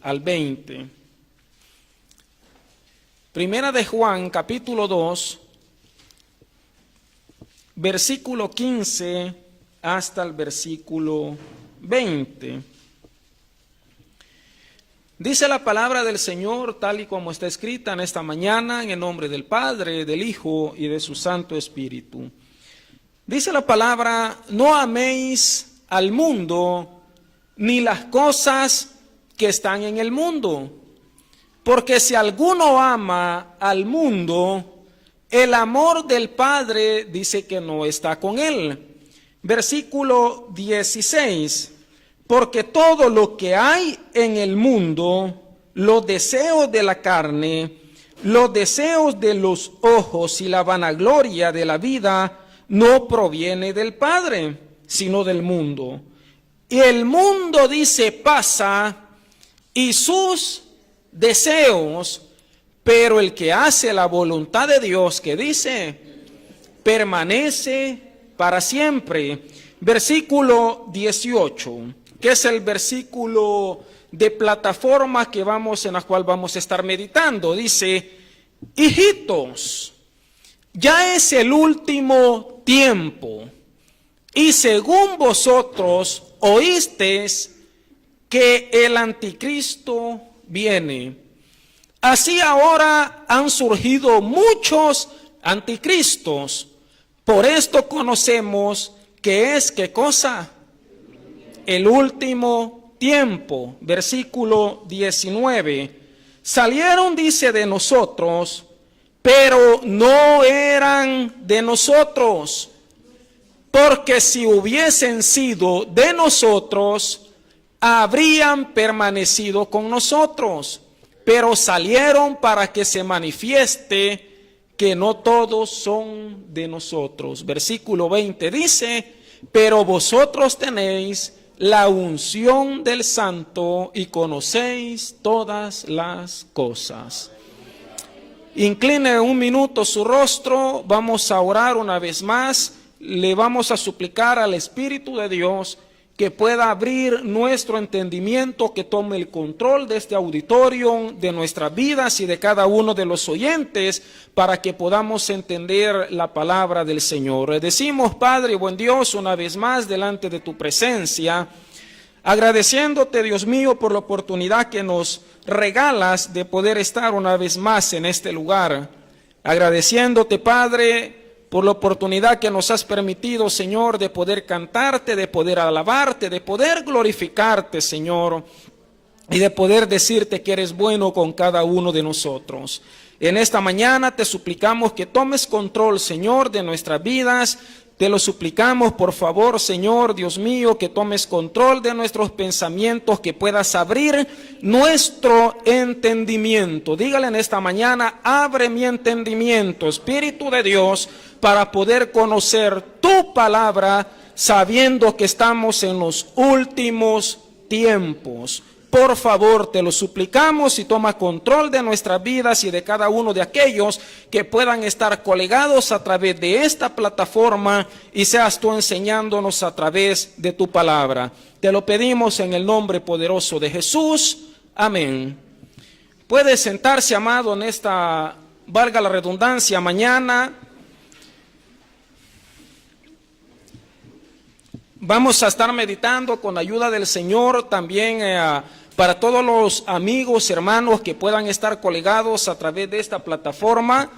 al 20. Primera de Juan, capítulo 2, versículo 15 hasta el versículo 20. Dice la palabra del Señor tal y como está escrita en esta mañana, en el nombre del Padre, del Hijo y de su Santo Espíritu. Dice la palabra: no améis al mundo ni las cosas que están en el mundo, porque si alguno ama al mundo, el amor del Padre dice que no está con él. Versículo 16: porque todo lo que hay en el mundo, los deseos de la carne, los deseos de los ojos y la vanagloria de la vida, no proviene del Padre, sino del mundo. Y el mundo, dice, pasa, y sus deseos, pero el que hace la voluntad de Dios, que dice, permanece para siempre. Versículo 18, que es el versículo de plataforma en la cual vamos a estar meditando. Dice: hijitos, ya es el último tiempo, y según vosotros oísteis que el anticristo viene. Así ahora han surgido muchos anticristos. Por esto conocemos que es, ¿qué cosa? El último tiempo. Versículo 19. Salieron, dice, de nosotros, pero no eran de nosotros. Porque si hubiesen sido de nosotros, habrían permanecido con nosotros, pero salieron para que se manifieste que no todos son de nosotros. Versículo 20 dice: pero vosotros tenéis la unción del Santo y conocéis todas las cosas. Incline un minuto su rostro, vamos a orar una vez más, le vamos a suplicar al Espíritu de Dios que pueda abrir nuestro entendimiento, que tome el control de este auditorio, de nuestras vidas y de cada uno de los oyentes, para que podamos entender la palabra del Señor. Decimos, Padre, buen Dios, una vez más delante de tu presencia, agradeciéndote, Dios mío, por la oportunidad que nos regalas de poder estar una vez más en este lugar. Agradeciéndote, Padre, por la oportunidad que nos has permitido, Señor, de poder cantarte, de poder alabarte, de poder glorificarte, Señor, y de poder decirte que eres bueno con cada uno de nosotros. En esta mañana te suplicamos que tomes control, Señor, de nuestras vidas. Te lo suplicamos, por favor, Señor, Dios mío, que tomes control de nuestros pensamientos, que puedas abrir nuestro entendimiento. Dígale en esta mañana: abre mi entendimiento, Espíritu de Dios, para poder conocer tu palabra, sabiendo que estamos en los últimos tiempos. Por favor, te lo suplicamos, y toma control de nuestras vidas y de cada uno de aquellos que puedan estar colegados a través de esta plataforma, y seas tú enseñándonos a través de tu palabra. Te lo pedimos en el nombre poderoso de Jesús. Amén. Puede sentarse, amado, en esta, valga la redundancia, mañana. Vamos a estar meditando con ayuda del Señor también para todos los amigos, hermanos que puedan estar colegados a través de esta plataforma.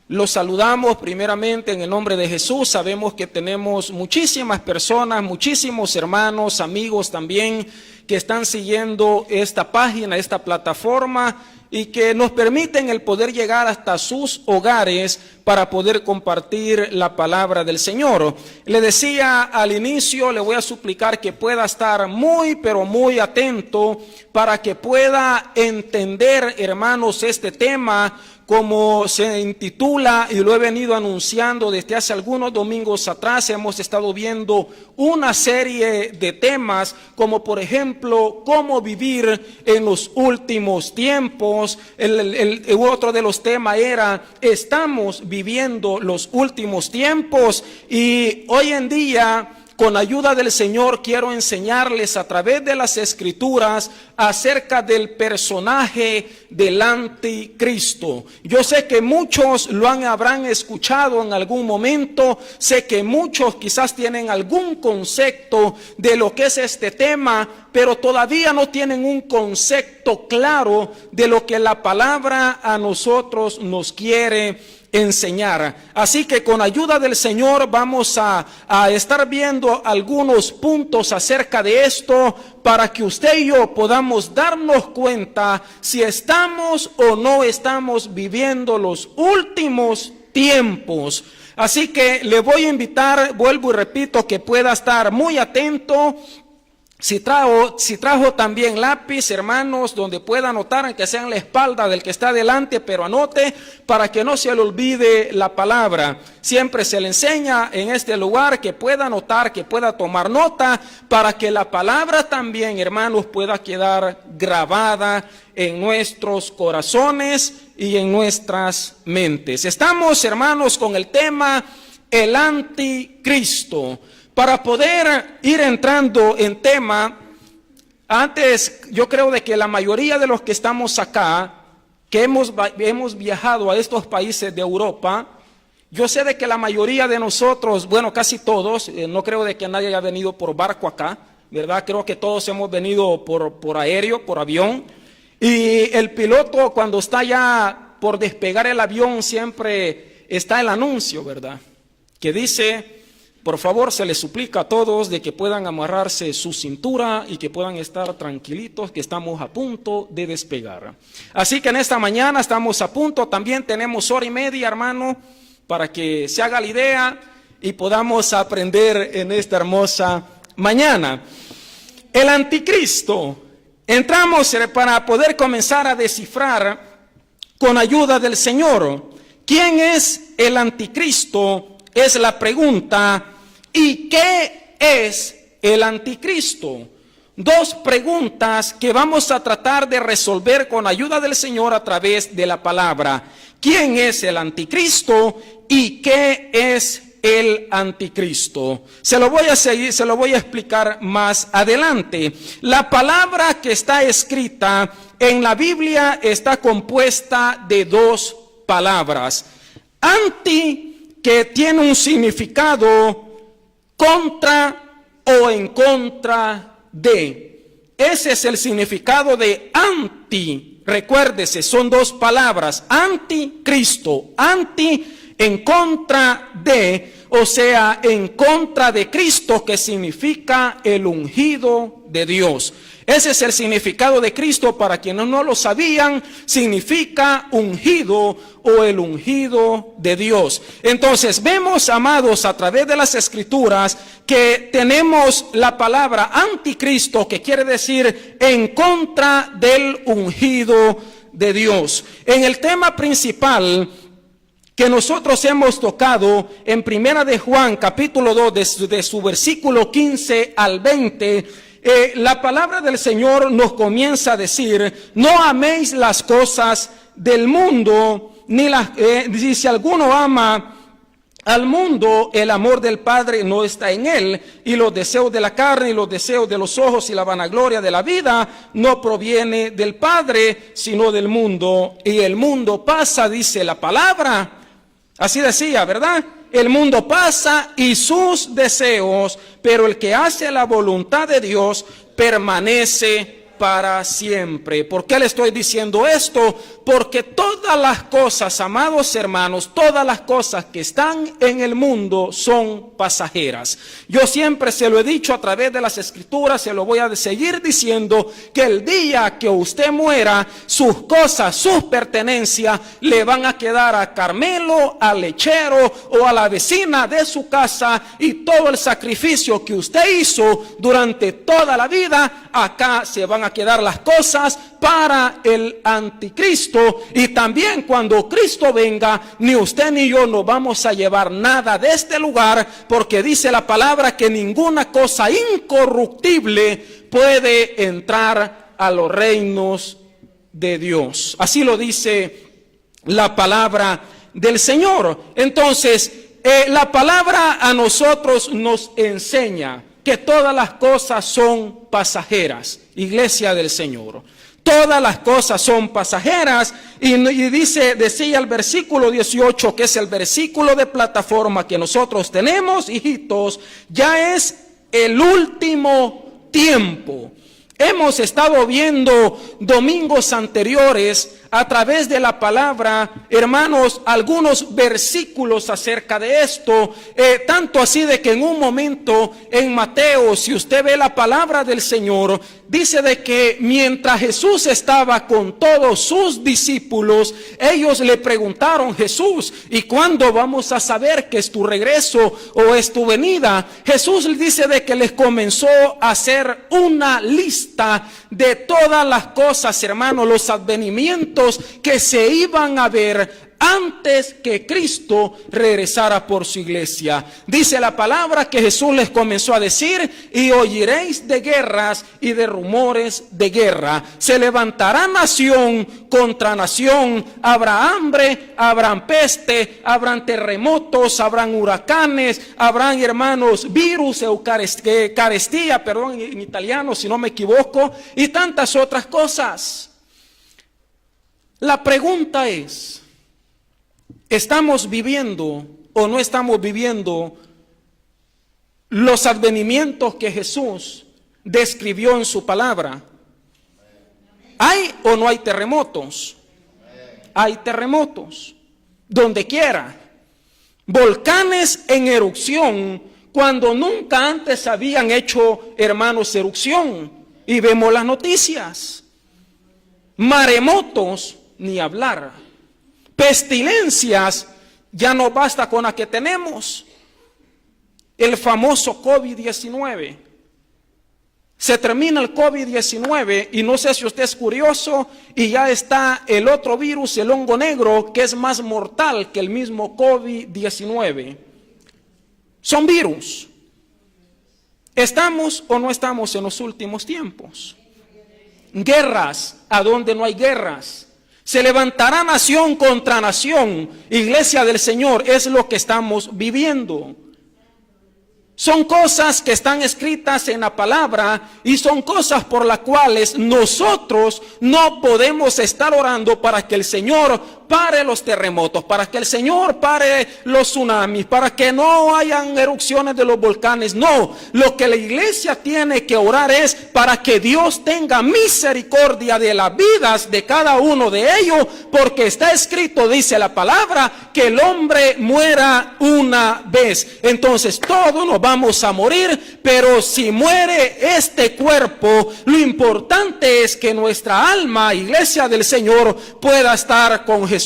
Los saludamos primeramente en el nombre de Jesús. Sabemos que tenemos muchísimas personas, muchísimos hermanos, amigos también que están siguiendo esta página, esta plataforma, y que nos permiten el poder llegar hasta sus hogares para poder compartir la palabra del Señor. Le decía al inicio, le voy a suplicar que pueda estar muy, pero muy atento para que pueda entender, hermanos, este tema, como se intitula, y lo he venido anunciando desde hace algunos domingos atrás. Hemos estado viendo una serie de temas, como por ejemplo, cómo vivir en los últimos tiempos. El otro de los temas era, estamos viviendo los últimos tiempos, y hoy en día con ayuda del Señor quiero enseñarles a través de las Escrituras acerca del personaje del anticristo. Yo sé que muchos habrán escuchado en algún momento, sé que muchos quizás tienen algún concepto de lo que es este tema, pero todavía no tienen un concepto claro de lo que la palabra a nosotros nos quiere enseñar. Así que con ayuda del Señor vamos a estar viendo algunos puntos acerca de esto para que usted y yo podamos darnos cuenta si estamos o no estamos viviendo los últimos tiempos. Así que le voy a invitar, vuelvo y repito, que pueda estar muy atento. Si trajo también lápiz, hermanos, donde pueda anotar, aunque sea en la espalda del que está delante, pero anote para que no se le olvide la palabra. Siempre se le enseña en este lugar que pueda anotar, que pueda tomar nota, para que la palabra también, hermanos, pueda quedar grabada en nuestros corazones y en nuestras mentes. Estamos, hermanos, con el tema el anticristo. Para poder ir entrando en tema, antes yo creo de que la mayoría de los que estamos acá, que hemos viajado a estos países de Europa, yo sé de que la mayoría de nosotros, bueno, casi todos, no creo de que nadie haya venido por barco acá, ¿verdad? Creo que todos hemos venido por aéreo, por avión, y el piloto cuando está ya por despegar el avión siempre está el anuncio, ¿verdad? Que dice: por favor, se les suplica a todos de que puedan amarrarse su cintura y que puedan estar tranquilitos, que estamos a punto de despegar. Así que en esta mañana estamos a punto, también tenemos hora y media, hermano, para que se haga la idea y podamos aprender en esta hermosa mañana. El anticristo. Entramos para poder comenzar a descifrar con ayuda del Señor. ¿Quién es el anticristo? Es la pregunta. ¿Y qué es el anticristo? Dos preguntas que vamos a tratar de resolver con ayuda del Señor a través de la palabra. ¿Quién es el anticristo y qué es el anticristo? Se lo voy a explicar más adelante. La palabra que está escrita en la Biblia está compuesta de dos palabras. Anti, que tiene un significado contra o en contra de. Ese es el significado de anti. Recuérdese, son dos palabras. Anticristo. Anti en contra de, o sea, en contra de Cristo, que significa el ungido de Dios. Ese es el significado de Cristo. Para quienes no lo sabían, significa ungido o el ungido de Dios. Entonces vemos, amados, a través de las Escrituras que tenemos la palabra anticristo, que quiere decir en contra del ungido de Dios. En el tema principal que nosotros hemos tocado en Primera de Juan, capítulo 2, de su versículo 15 al 20, la palabra del Señor nos comienza a decir: no améis las cosas del mundo, ni si alguno ama al mundo, el amor del Padre no está en él, y los deseos de la carne y los deseos de los ojos y la vanagloria de la vida no proviene del Padre, sino del mundo. Y el mundo pasa, dice la palabra. Así decía, ¿verdad? El mundo pasa y sus deseos, pero el que hace la voluntad de Dios permanece para siempre. ¿Por qué le estoy diciendo esto? Porque todas las cosas, amados hermanos, todas las cosas que están en el mundo son pasajeras. Yo siempre se lo he dicho a través de las Escrituras, se lo voy a seguir diciendo, que el día que usted muera, sus cosas, sus pertenencias le van a quedar a Carmelo, al lechero o a la vecina de su casa, y todo el sacrificio que usted hizo durante toda la vida, acá se van a quedar las cosas para el anticristo. Y también cuando Cristo venga, ni usted ni yo no vamos a llevar nada de este lugar, porque dice la palabra que ninguna cosa incorruptible puede entrar a los reinos de Dios. Así lo dice la palabra del Señor. Entonces, la palabra a nosotros nos enseña que todas las cosas son pasajeras, iglesia del Señor. Todas las cosas son pasajeras y decía el versículo 18, que es el versículo de plataforma que nosotros tenemos, hijitos, ya es el último tiempo. Hemos estado viendo domingos anteriores a través de la palabra, hermanos, algunos versículos acerca de esto, tanto así de que en un momento en Mateo, si usted ve la palabra del Señor, dice de que mientras Jesús estaba con todos sus discípulos, ellos le preguntaron: Jesús, ¿y cuándo vamos a saber que es tu regreso o es tu venida? Jesús les dice de que les comenzó a hacer una lista de todas las cosas, hermanos, los advenimientos que se iban a ver antes que Cristo regresara por su iglesia. Dice la palabra que Jesús les comenzó a decir: y oiréis de guerras y de rumores de guerra. Se levantará nación contra nación, habrá hambre, habrán peste, habrán terremotos, habrán huracanes, habrán, hermanos, virus, carestía, perdón, en italiano si no me equivoco, y tantas otras cosas. La pregunta es: ¿estamos viviendo o no estamos viviendo los advenimientos que Jesús describió en su palabra? ¿Hay o no hay terremotos? Hay terremotos, donde quiera. Volcanes en erupción, cuando nunca antes habían hecho, hermanos, erupción. Y vemos las noticias. Maremotos, ni hablar. Pestilencias, ya no basta con la que tenemos. El famoso COVID-19. Se termina el COVID-19 y no sé si usted es curioso, y ya está el otro virus, el hongo negro, que es más mortal que el mismo COVID-19. Son virus. ¿Estamos o no estamos en los últimos tiempos? Guerras, ¿a dónde no hay guerras? Se levantará nación contra nación. Iglesia del Señor, es lo que estamos viviendo. Son cosas que están escritas en la palabra y son cosas por las cuales nosotros no podemos estar orando para que el Señor pare los terremotos, para que el Señor pare los tsunamis, para que no hayan erupciones de los volcanes. No, lo que la iglesia tiene que orar es para que Dios tenga misericordia de las vidas de cada uno de ellos, porque está escrito, dice la palabra, que el hombre muera una vez. Entonces todos nos vamos a morir, pero si muere este cuerpo, lo importante es que nuestra alma, iglesia del Señor, pueda estar con Jesucristo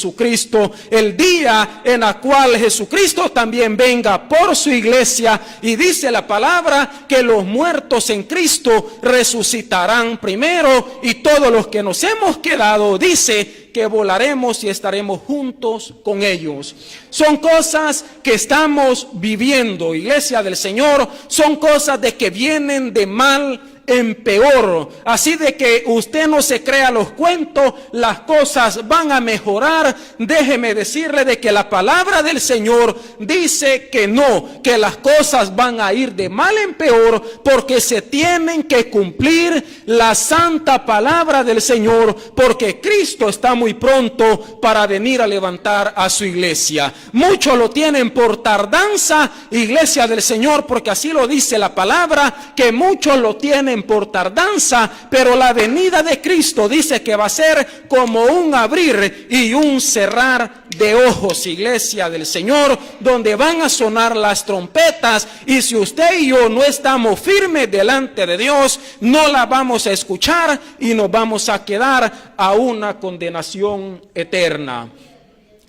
el día en el cual Jesucristo también venga por su iglesia. Y dice la palabra que los muertos en Cristo resucitarán primero, y todos los que nos hemos quedado, dice, que volaremos y estaremos juntos con ellos. Son cosas que estamos viviendo, iglesia del Señor, son cosas de que vienen de mal en peor. Así de que usted no se crea los cuentos, las cosas van a mejorar. Déjeme decirle de que la palabra del Señor dice que no, que las cosas van a ir de mal en peor, porque se tienen que cumplir la santa palabra del Señor, porque Cristo está muy pronto para venir a levantar a su iglesia. Muchos lo tienen por tardanza, iglesia del Señor, porque así lo dice la palabra, que muchos lo tienen por tardanza, pero la venida de Cristo dice que va a ser como un abrir y un cerrar de ojos, iglesia del Señor, donde van a sonar las trompetas, y si usted y yo no estamos firmes delante de Dios, no la vamos a escuchar y nos vamos a quedar a una condenación eterna.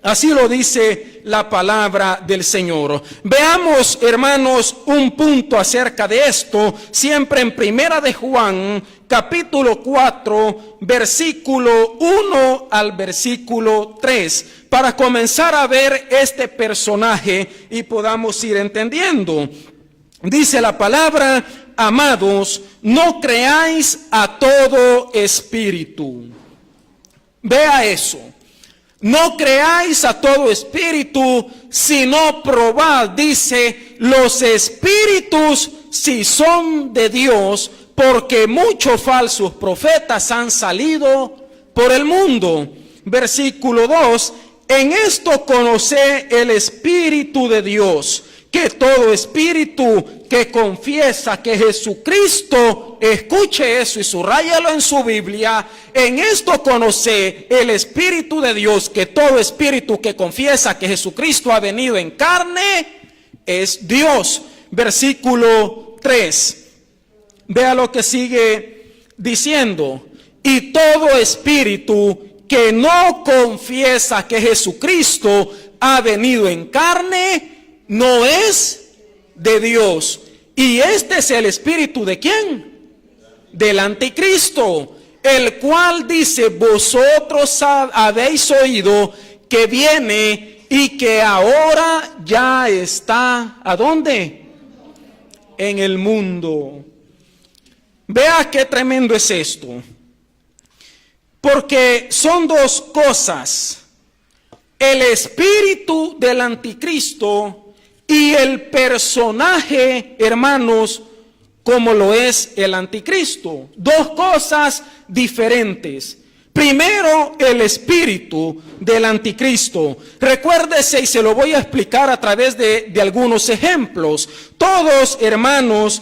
Así lo dice la palabra del Señor. Veamos, hermanos, un punto acerca de esto, siempre en Primera de Juan, capítulo 4, versículo 1 al versículo 3, para comenzar a ver este personaje y podamos ir entendiendo. Dice la palabra: amados, no creáis a todo espíritu. Vea eso. No creáis a todo espíritu, sino probad, dice, los espíritus si son de Dios, porque muchos falsos profetas han salido por el mundo. Versículo 2, en esto conocé el Espíritu de Dios, que todo espíritu que confiesa que Jesucristo, escuche eso y subrayalo en su Biblia, en esto conoce el Espíritu de Dios, que todo espíritu que confiesa que Jesucristo ha venido en carne es Dios. Versículo 3, vea lo que sigue diciendo, y todo espíritu que no confiesa que Jesucristo ha venido en carne no es de Dios. Y este es el espíritu ¿de quién? Del anticristo, el cual dice, vosotros habéis oído que viene y que ahora ya está, ¿a dónde? En el mundo. Vea qué tremendo es esto, porque son dos cosas: el espíritu del anticristo y el personaje, hermanos, como lo es el anticristo. Dos cosas diferentes. Primero, el espíritu del anticristo. Recuérdese, y se lo voy a explicar a través de algunos ejemplos. Todos, hermanos,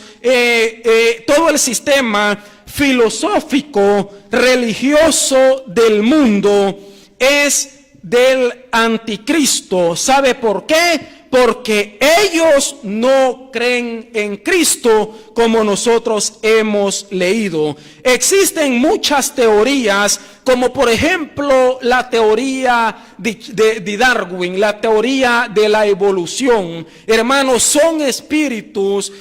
todo el sistema filosófico, religioso del mundo es del anticristo. ¿Sabe por qué? Porque ellos no creen en Cristo como nosotros hemos leído. Existen muchas teorías, como por ejemplo la teoría de Darwin, la teoría de la evolución. Hermanos, son espíritus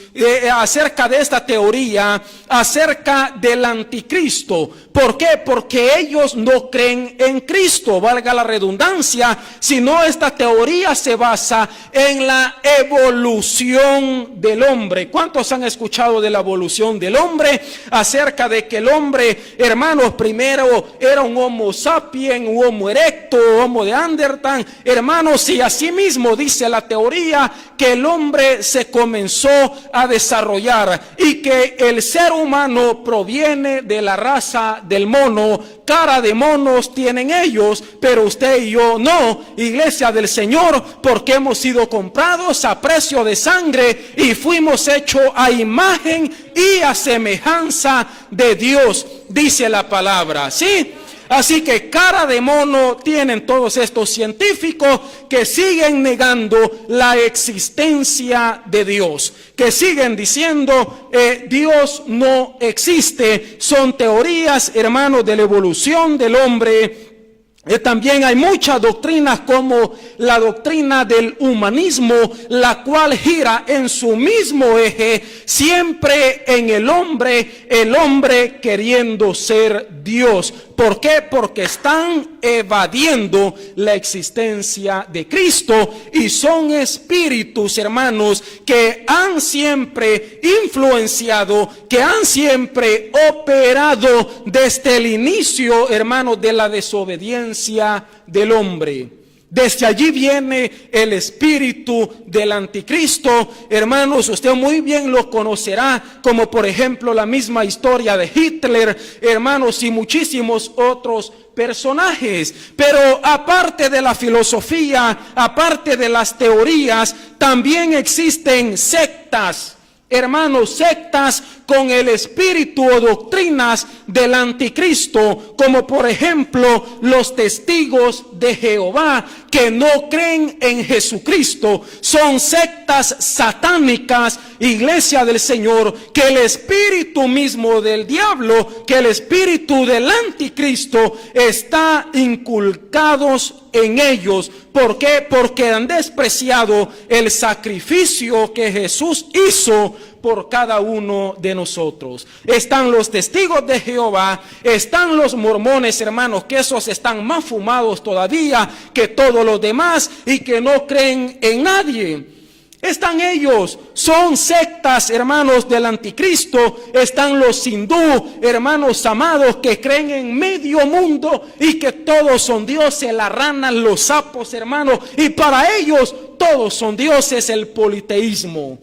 acerca de esta teoría, acerca del anticristo. ¿Por qué? Porque ellos no creen en Cristo, valga la redundancia, sino esta teoría se basa en la evolución del hombre. ¿Cuántos han escuchado de la evolución del hombre? Acerca de que el hombre, hermanos, primero era un homo sapiens, un homo erecto, homo de Andertal, hermanos, y así mismo dice la teoría que el hombre se comenzó a desarrollar y que el ser humano proviene de la raza del mono. Cara de monos tienen ellos, pero usted y yo no, iglesia del Señor, porque hemos sido comprados a precio de sangre y fuimos hechos a imagen y a semejanza de Dios, dice la palabra, ¿sí? Así que cara de mono tienen todos estos científicos que siguen negando la existencia de Dios, que siguen diciendo Dios no existe. Son teorías, hermanos, de la evolución del hombre. También hay muchas doctrinas como la doctrina del humanismo, la cual gira en su mismo eje, siempre en el hombre queriendo ser Dios. ¿Por qué? Porque están evadiendo la existencia de Cristo y son espíritus, hermanos, que han siempre influenciado, que han siempre operado desde el inicio, hermanos, de la desobediencia del hombre. Desde allí viene el espíritu del anticristo. Hermanos, usted muy bien lo conocerá, como por ejemplo la misma historia de Hitler, hermanos, y muchísimos otros personajes. Pero aparte de la filosofía, aparte de las teorías, también existen sectas. Hermanos, sectas con el espíritu o doctrinas del anticristo, como por ejemplo los testigos de Jehová, que no creen en Jesucristo. Son sectas satánicas, iglesia del Señor, que el espíritu mismo del diablo, que el espíritu del anticristo está inculcados en ellos. ¿Por qué? Porque han despreciado el sacrificio que Jesús hizo por cada uno de nosotros. Están los testigos de Jehová, están los mormones, hermanos, que esos están más fumados todavía que todos los demás y que no creen en nadie. Están ellos, son sectas, hermanos, del anticristo. Están los hindú, hermanos amados, que creen en medio mundo y que todos son dioses, la rana, los sapos, hermanos. Y para ellos todos son dioses, el politeísmo.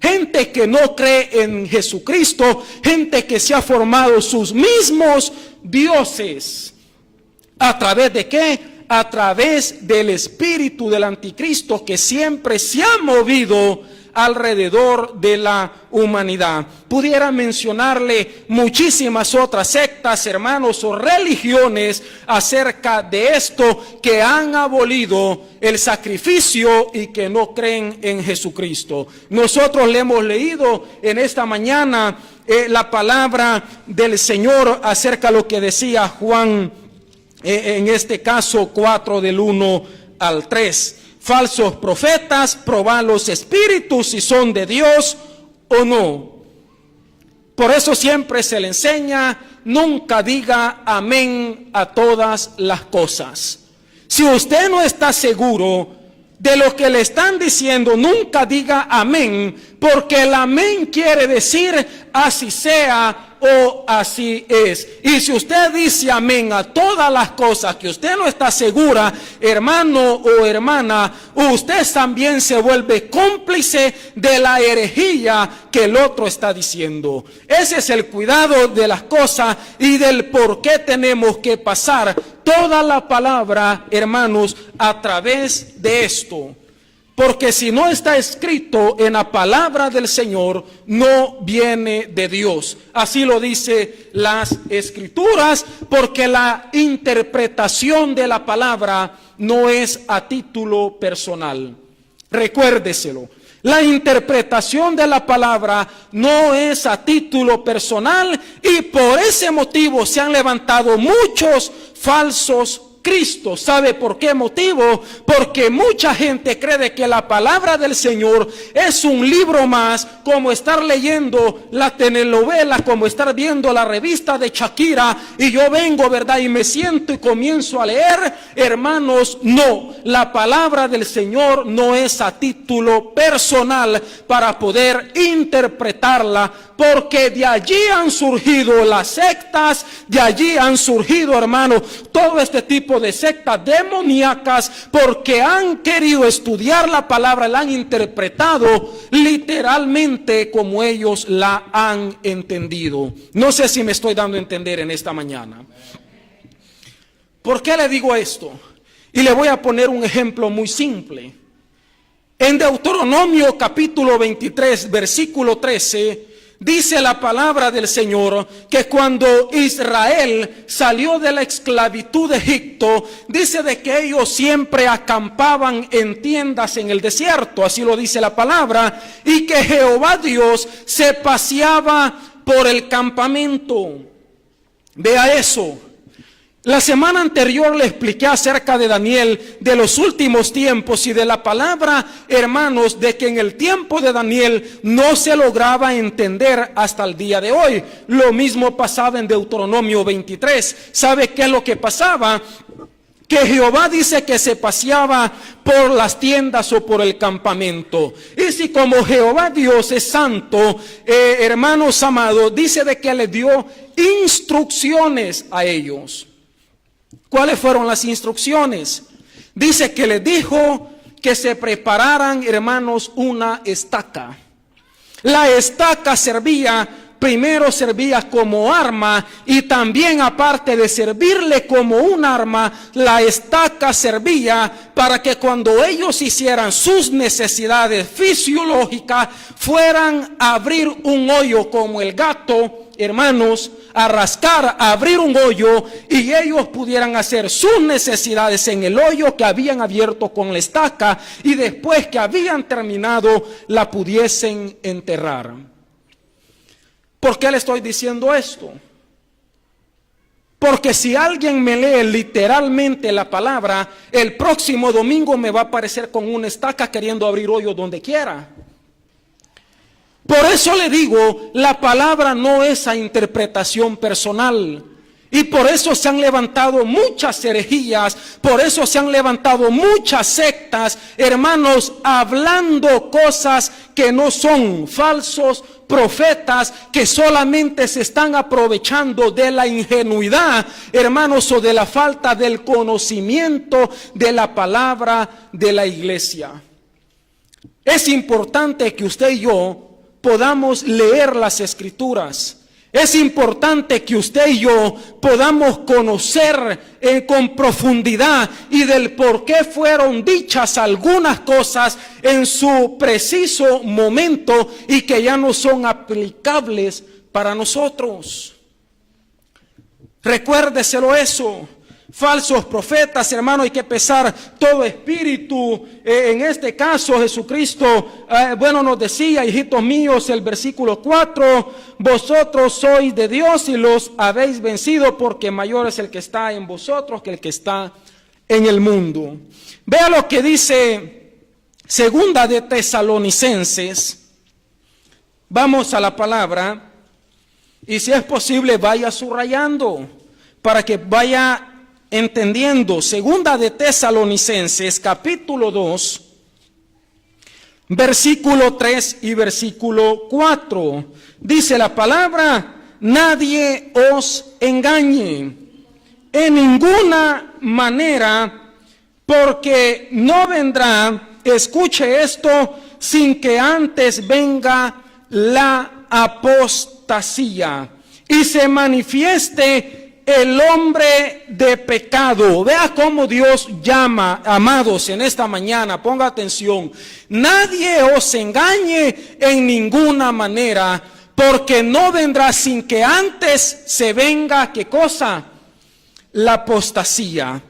Gente que no cree en Jesucristo, gente que se ha formado sus mismos dioses. ¿A través de qué? A través del espíritu del anticristo que siempre se ha movido alrededor de la humanidad. Pudiera mencionarle muchísimas otras sectas, hermanos, o religiones acerca de esto, que han abolido el sacrificio y que no creen en Jesucristo. Nosotros le hemos leído en esta mañana la palabra del Señor acerca de lo que decía Juan, en este caso 4 del 1 al 3. Falsos profetas, proban los espíritus si son de Dios o no. Por eso siempre se le enseña, nunca diga amén a todas las cosas. Si usted no está seguro de lo que le están diciendo, nunca diga amén, porque el amén quiere decir así sea o así es. Y si usted dice amén a todas las cosas que usted no está segura, hermano o hermana, usted también se vuelve cómplice de la herejía que el otro está diciendo. Ese es el cuidado de las cosas y del por qué tenemos que pasar toda la palabra, hermanos, a través de esto. Porque si no está escrito en la palabra del Señor, no viene de Dios. Así lo dice las Escrituras, porque la interpretación de la palabra no es a título personal. Recuérdeselo. La interpretación de la palabra no es a título personal y por ese motivo se han levantado muchos falsos Cristo. ¿Sabe por qué motivo? Porque mucha gente cree que la palabra del Señor es un libro más, como estar leyendo la telenovela, como estar viendo la revista de Shakira, y yo vengo, ¿verdad?, y me siento y comienzo a leer. Hermanos, no, la palabra del Señor no es a título personal para poder interpretarla, porque de allí han surgido las sectas, de allí han surgido, hermanos, todo este tipo de sectas demoníacas, porque han querido estudiar la palabra, la han interpretado literalmente como ellos la han entendido. No sé si me estoy dando a entender en esta mañana. ¿Por qué le digo esto? Y le voy a poner un ejemplo muy simple. En Deuteronomio capítulo 23, versículo 13, dice la palabra del Señor que cuando Israel salió de la esclavitud de Egipto, dice de que ellos siempre acampaban en tiendas en el desierto, así lo dice la palabra, y que Jehová Dios se paseaba por el campamento. Vea eso. La semana anterior le expliqué acerca de Daniel, de los últimos tiempos y de la palabra, hermanos, de que en el tiempo de Daniel no se lograba entender hasta el día de hoy. Lo mismo pasaba en Deuteronomio 23. ¿Sabe qué es lo que pasaba? Que Jehová dice que se paseaba por las tiendas o por el campamento. Y si como Jehová Dios es santo, hermanos amados, dice de que le dio instrucciones a ellos. ¿Cuáles fueron las instrucciones? Dice que les dijo que se prepararan, hermanos, una estaca. La estaca primero servía como arma, y también aparte de servirle como un arma, la estaca servía para que cuando ellos hicieran sus necesidades fisiológicas, fueran a abrir un hoyo como el gato, hermanos, a rascar, a abrir un hoyo, y ellos pudieran hacer sus necesidades en el hoyo que habían abierto con la estaca, y después que habían terminado, la pudiesen enterrar. ¿Por qué le estoy diciendo esto? Porque si alguien me lee literalmente la palabra, el próximo domingo me va a aparecer con una estaca queriendo abrir hoyo donde quiera. Por eso le digo, la palabra no es a interpretación personal. Y por eso se han levantado muchas herejías, por eso se han levantado muchas sectas, hermanos, hablando cosas que no son, falsos profetas que solamente se están aprovechando de la ingenuidad, hermanos, o de la falta del conocimiento de la palabra de la iglesia. Es importante que usted y yo podamos leer las Escrituras. Es importante que usted y yo podamos conocer con profundidad y del por qué fueron dichas algunas cosas en su preciso momento y que ya no son aplicables para nosotros. Recuérdeselo eso. Falsos profetas, hermano, hay que pesar todo espíritu. En este caso Jesucristo, nos decía, hijitos míos, el versículo 4, vosotros sois de Dios y los habéis vencido, porque mayor es el que está en vosotros que el que está en el mundo. Vea lo que dice Segunda de Tesalonicenses. Vamos a la palabra y si es posible vaya subrayando para que vaya entendiendo. Segunda de Tesalonicenses, capítulo 2, versículo 3 y versículo 4. Dice la palabra: nadie os engañe en ninguna manera, porque no vendrá, escuche esto, sin que antes venga la apostasía y se manifieste el hombre de pecado. Vea cómo Dios llama, amados, en esta mañana, ponga atención. Nadie os engañe en ninguna manera, porque no vendrá sin que antes se venga, ¿qué cosa? La apostasía.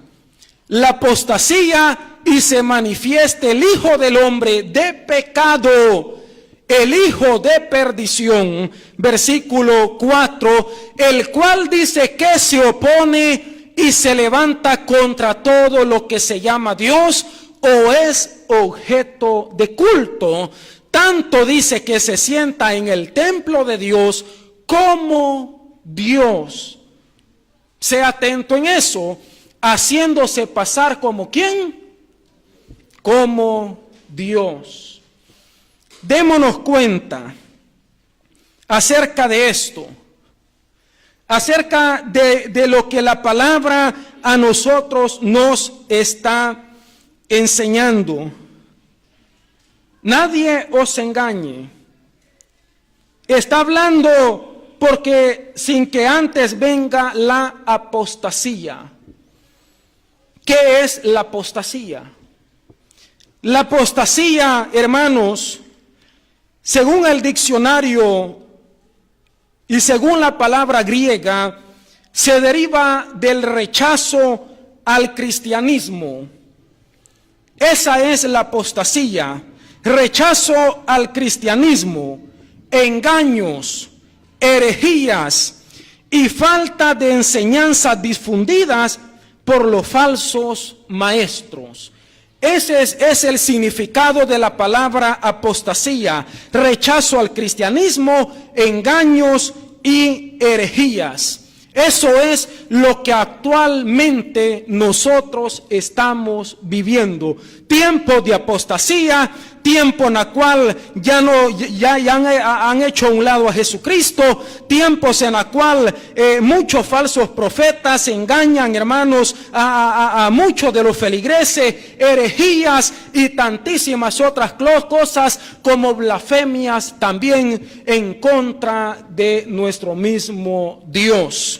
La apostasía y se manifieste el Hijo del Hombre de pecado, el hijo de perdición, versículo 4, el cual dice que se opone y se levanta contra todo lo que se llama Dios o es objeto de culto. Tanto dice que se sienta en el templo de Dios como Dios. Sea atento en eso, haciéndose pasar como ¿quién? Como Dios. Démonos cuenta acerca de esto, acerca de lo que la palabra a nosotros nos está enseñando. Nadie os engañe. Está hablando porque sin que antes venga la apostasía. ¿Qué es la apostasía? La apostasía, hermanos, según el diccionario y según la palabra griega, se deriva del rechazo al cristianismo. Esa es la apostasía, rechazo al cristianismo, engaños, herejías y falta de enseñanzas difundidas por los falsos maestros. Ese es el significado de la palabra apostasía, rechazo al cristianismo, engaños y herejías. Eso es lo que actualmente nosotros estamos viviendo. Tiempo de apostasía, tiempo en el cual ya han hecho a un lado a Jesucristo, tiempos en el cual muchos falsos profetas engañan, hermanos, a muchos de los feligreses, herejías y tantísimas otras cosas como blasfemias también en contra de nuestro mismo Dios.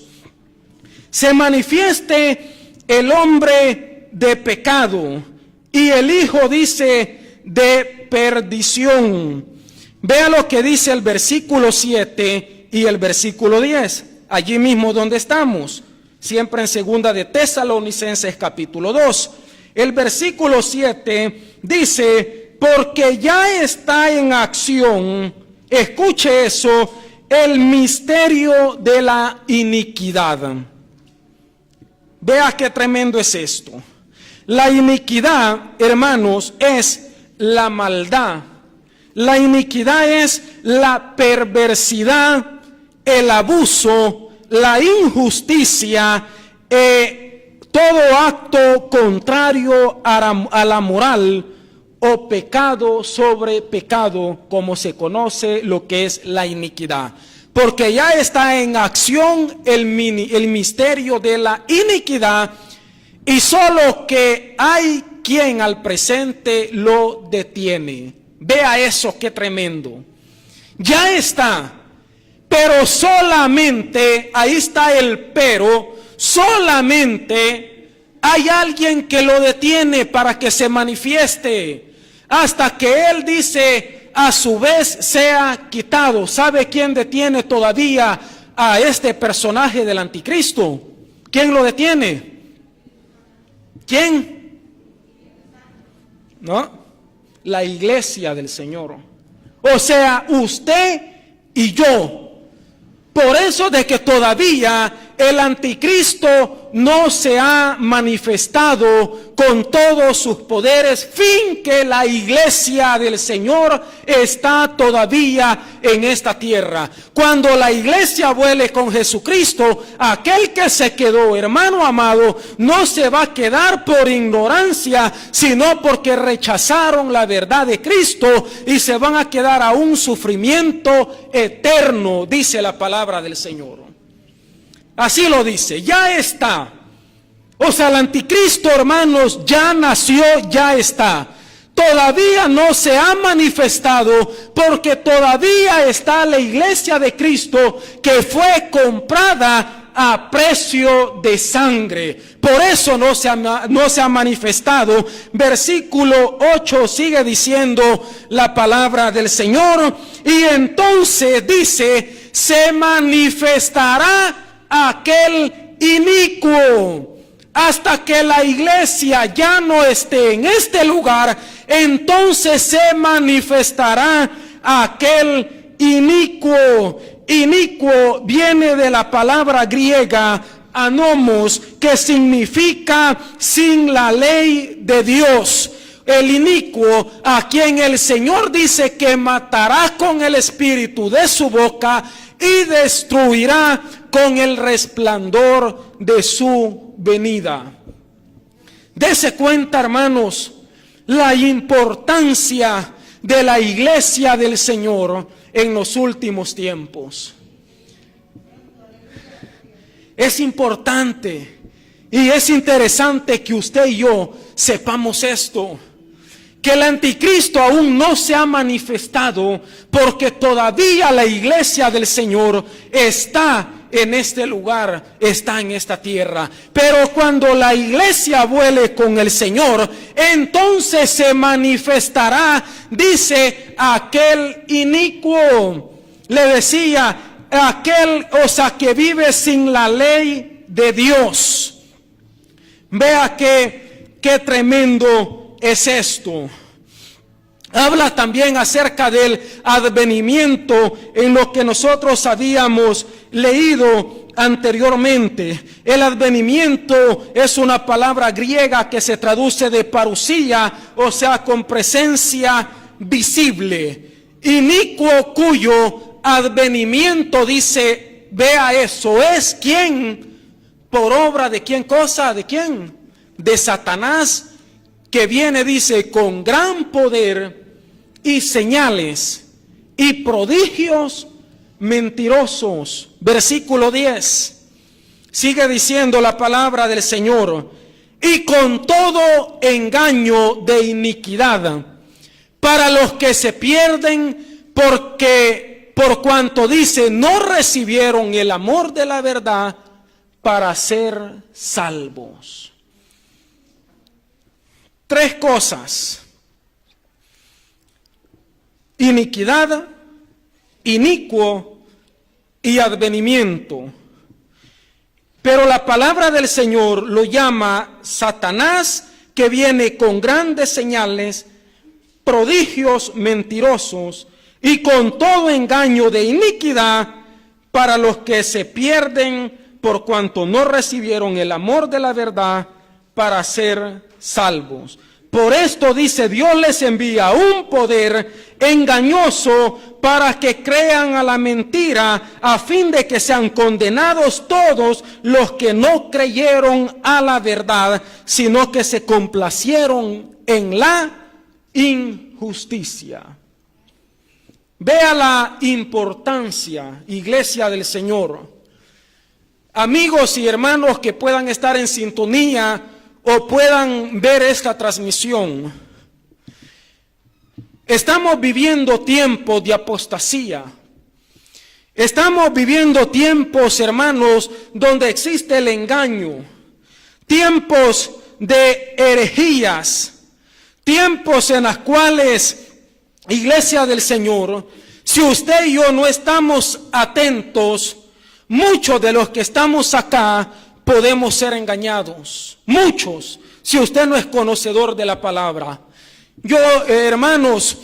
Se manifieste el hombre de pecado y el hijo, dice, de perdición. Vea lo que dice el versículo 7 y el versículo 10, allí mismo donde estamos, siempre en Segunda de Tesalonicenses capítulo 2. El versículo 7 dice: porque ya está en acción, escuche eso, el misterio de la iniquidad. Vea qué tremendo es esto. La iniquidad, hermanos, es la maldad. La iniquidad es la perversidad, el abuso, la injusticia, todo acto contrario a la moral o pecado sobre pecado, como se conoce lo que es la iniquidad. Porque ya está en acción el misterio de la iniquidad, y solo que hay quien al presente lo detiene. Vea eso, qué tremendo. Ya está, pero solamente, ahí está el pero, solamente hay alguien que lo detiene para que se manifieste, hasta que él dice, a su vez sea quitado. ¿Sabe quién detiene todavía a este personaje del anticristo? ¿Quién lo detiene? ¿Quién? ¿No? La iglesia del Señor. O sea, usted y yo. Por eso de que todavía el anticristo no se ha manifestado con todos sus poderes, fin que la iglesia del Señor está todavía en esta tierra. Cuando la iglesia vuele con Jesucristo, aquel que se quedó, hermano amado, no se va a quedar por ignorancia, sino porque rechazaron la verdad de Cristo y se van a quedar a un sufrimiento eterno, dice la palabra del Señor. Así lo dice, ya está. O sea, el anticristo, hermanos, ya nació, ya está. Todavía no se ha manifestado porque todavía está la iglesia de Cristo que fue comprada a precio de sangre. Por eso no se ha manifestado. Versículo 8 sigue diciendo la palabra del Señor. Y entonces dice, se manifestará aquel inicuo. Hasta que la iglesia ya no esté en este lugar, entonces se manifestará aquel inicuo. Inicuo viene de la palabra griega anomos, que significa sin la ley de Dios. El inicuo, a quien el Señor dice que matará con el espíritu de su boca y destruirá con el resplandor de su venida. Dese cuenta, hermanos, la importancia de la iglesia del Señor en los últimos tiempos. Es importante y es interesante que usted y yo sepamos esto, que el anticristo aún no se ha manifestado porque todavía la iglesia del Señor está en este lugar, está en esta tierra. Pero cuando la iglesia vuele con el Señor, entonces se manifestará, dice, aquel inicuo. Le decía, aquel, o sea, que vive sin la ley de Dios. Vea qué tremendo es esto. Habla también acerca del advenimiento en lo que nosotros habíamos leído anteriormente. El advenimiento es una palabra griega que se traduce de parusía, o sea, con presencia visible. Inicuo, cuyo advenimiento, dice, vea eso, es quien, por obra de quién cosa, de quién, de Satanás, que viene, dice, con gran poder y señales y prodigios mentirosos. Versículo 10. Sigue diciendo la palabra del Señor. Y con todo engaño de iniquidad para los que se pierden, porque por cuanto dice, no recibieron el amor de la verdad para ser salvos. Tres cosas: iniquidad, inicuo y advenimiento. Pero la palabra del Señor lo llama Satanás, que viene con grandes señales, prodigios mentirosos y con todo engaño de iniquidad para los que se pierden por cuanto no recibieron el amor de la verdad para ser salvos. Por esto dice, Dios les envía un poder engañoso para que crean a la mentira, a fin de que sean condenados todos los que no creyeron a la verdad, sino que se complacieron en la injusticia. Vea la importancia, iglesia del Señor. Amigos y hermanos que puedan estar en sintonía o puedan ver esta transmisión. Estamos viviendo tiempos de apostasía. Estamos viviendo tiempos, hermanos, donde existe el engaño. Tiempos de herejías. Tiempos en los cuales, iglesia del Señor, si usted y yo no estamos atentos, muchos de los que estamos acá podemos ser engañados. Muchos, si usted no es conocedor de la palabra. Yo, hermanos,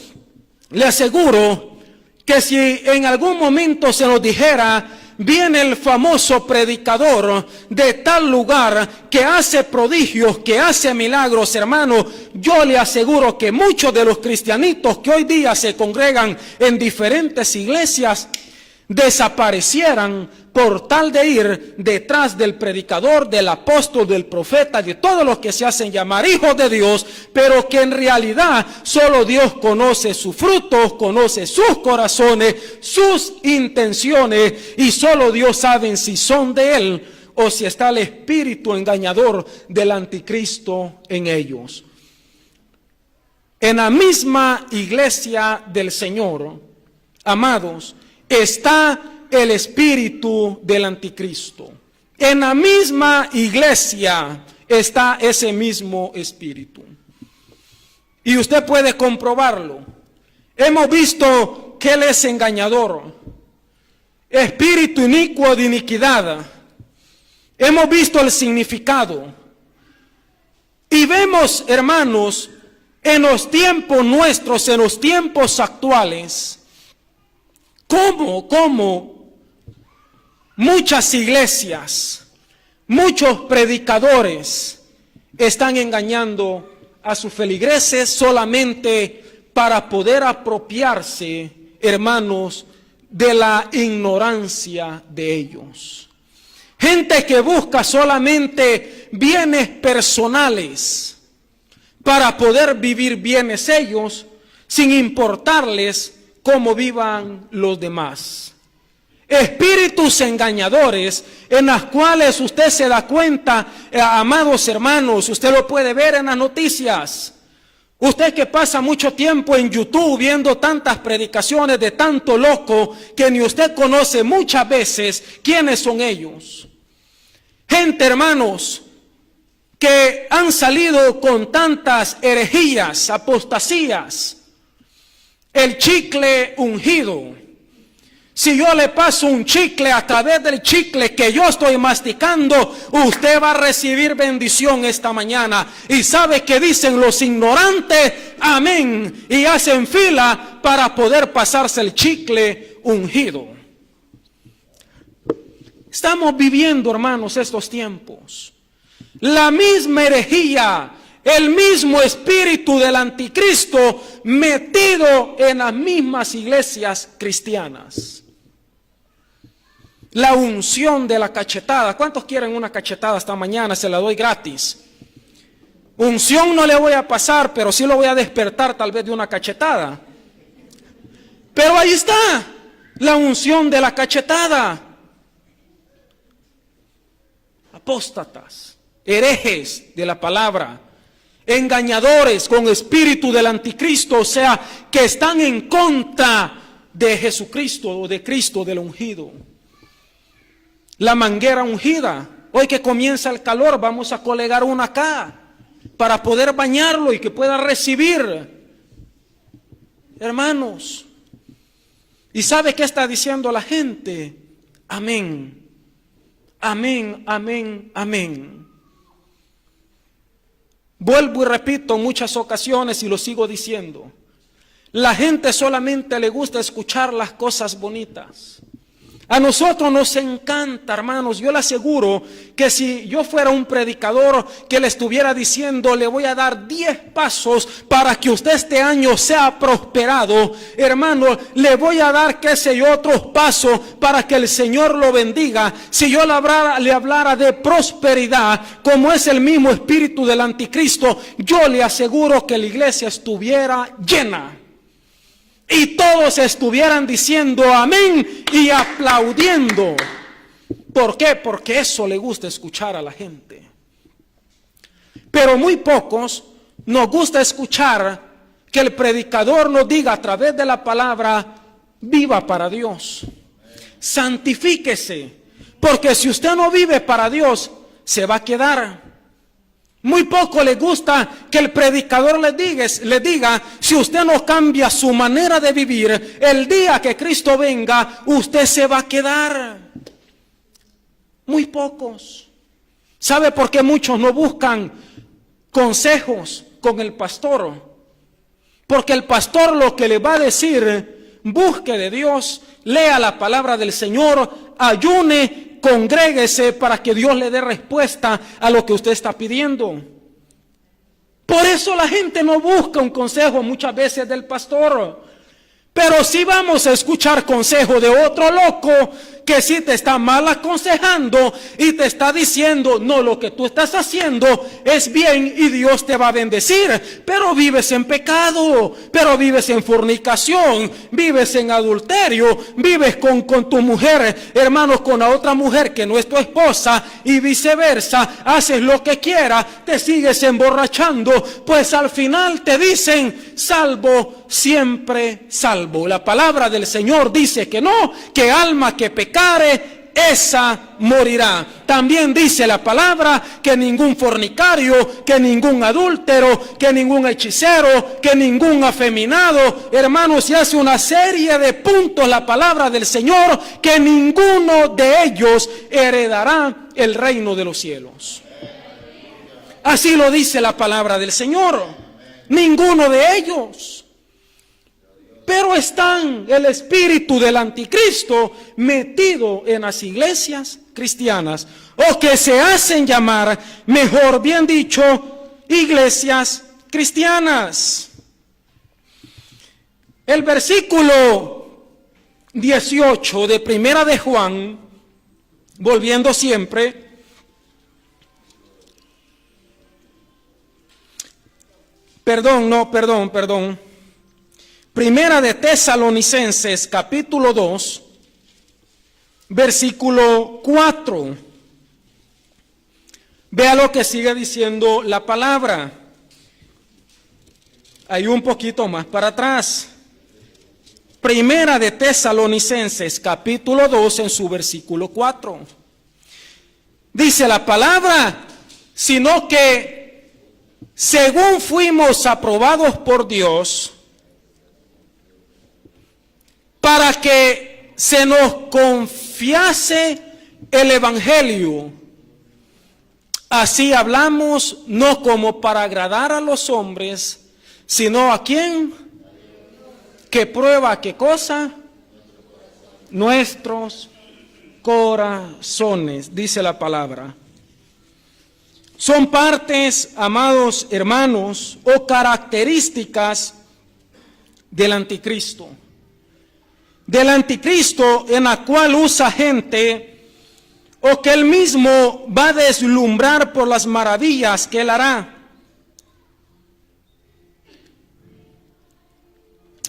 le aseguro que si en algún momento se nos dijera, viene el famoso predicador de tal lugar que hace prodigios, que hace milagros, hermano, yo le aseguro que muchos de los cristianitos que hoy día se congregan en diferentes iglesias desaparecieran por tal de ir detrás del predicador, del apóstol, del profeta, de todos los que se hacen llamar hijos de Dios, pero que en realidad solo Dios conoce sus frutos, conoce sus corazones, sus intenciones, y solo Dios sabe si son de Él o si está el espíritu engañador del anticristo en ellos. En la misma iglesia del Señor, amados, está el espíritu del anticristo. En la misma iglesia está ese mismo espíritu. Y usted puede comprobarlo. Hemos visto que él es engañador, espíritu inicuo de iniquidad. Hemos visto el significado. Y vemos, hermanos, en los tiempos nuestros, en los tiempos actuales, cómo muchas iglesias, muchos predicadores están engañando a sus feligreses solamente para poder apropiarse, hermanos, de la ignorancia de ellos. Gente que busca solamente bienes personales para poder vivir bienes ellos, sin importarles cómo vivan los demás. Espíritus engañadores en las cuales usted se da cuenta, amados hermanos, usted lo puede ver en las noticias. Usted que pasa mucho tiempo en YouTube viendo tantas predicaciones de tanto loco que ni usted conoce muchas veces quiénes son ellos. Gente, hermanos, que han salido con tantas herejías, apostasías. El chicle ungido. Si yo le paso un chicle, a través del chicle que yo estoy masticando, usted va a recibir bendición esta mañana. Y sabe que dicen los ignorantes, amén, y hacen fila para poder pasarse el chicle ungido. Estamos viviendo, hermanos, estos tiempos. La misma herejía, el mismo espíritu del anticristo metido en las mismas iglesias cristianas. La unción de la cachetada. ¿Cuántos quieren una cachetada esta mañana? Se la doy gratis. Unción no le voy a pasar, pero sí lo voy a despertar tal vez de una cachetada. Pero ahí está la unción de la cachetada. Apóstatas, herejes de la palabra, engañadores con espíritu del anticristo, o sea, que están en contra de Jesucristo o de Cristo del ungido. La manguera ungida. Hoy que comienza el calor, vamos a colegar una acá para poder bañarlo y que pueda recibir. Hermanos, ¿y sabe qué está diciendo la gente? Amén, amén, amén, amén. Vuelvo y repito en muchas ocasiones y lo sigo diciendo. La gente solamente le gusta escuchar las cosas bonitas. A nosotros nos encanta, hermanos, yo le aseguro que si yo fuera un predicador que le estuviera diciendo, le voy a dar 10 pasos para que usted este año sea prosperado, hermano, le voy a dar, qué sé yo, otros pasos para que el Señor lo bendiga. Si yo le hablara de prosperidad, como es el mismo espíritu del anticristo, yo le aseguro que la iglesia estuviera llena. Y todos estuvieran diciendo amén y aplaudiendo. ¿Por qué? Porque eso le gusta escuchar a la gente. Pero muy pocos nos gusta escuchar que el predicador nos diga a través de la palabra, viva para Dios, santifíquese, porque si usted no vive para Dios, se va a quedar. Muy poco le gusta que el predicador le diga, si usted no cambia su manera de vivir, el día que Cristo venga, usted se va a quedar. Muy pocos. ¿Sabe por qué muchos no buscan consejos con el pastor? Porque el pastor lo que le va a decir, busque de Dios, lea la palabra del Señor, ayune, congréguese para que Dios le dé respuesta a lo que usted está pidiendo. Por eso la gente no busca un consejo muchas veces del pastor. Pero sí vamos a escuchar consejo de otro loco que sí te está mal aconsejando y te está diciendo, no, lo que tú estás haciendo es bien y Dios te va a bendecir. Pero vives en pecado, pero vives en fornicación, vives en adulterio, vives con tu mujer, hermanos, con la otra mujer que no es tu esposa y viceversa, haces lo que quieras, te sigues emborrachando, pues al final te dicen, salvo, siempre salvo. La palabra del Señor dice que no, que alma que pecare, esa morirá. También dice la palabra que ningún fornicario, que ningún adúltero, que ningún hechicero, que ningún afeminado, hermanos, y hace una serie de puntos la palabra del Señor, que ninguno de ellos heredará el reino de los cielos. Así lo dice la palabra del Señor. Ninguno de ellos. Pero están el espíritu del anticristo metido en las iglesias cristianas, o que se hacen llamar, mejor bien dicho, iglesias cristianas. El versículo 18 de Primera de Juan, volviendo siempre, perdón. Primera de Tesalonicenses, capítulo 2, versículo 4. Vea lo que sigue diciendo la palabra. Hay un poquito más para atrás. Primera de Tesalonicenses, capítulo 2, en su versículo 4. Dice la palabra, sino que según fuimos aprobados por Dios, para que se nos confiase el evangelio. Así hablamos, no como para agradar a los hombres, sino a quién, que prueba qué cosa, nuestros corazones, dice la palabra. Son partes, amados hermanos, o características del anticristo. Del anticristo, en la cual usa gente, o que él mismo va a deslumbrar por las maravillas que él hará.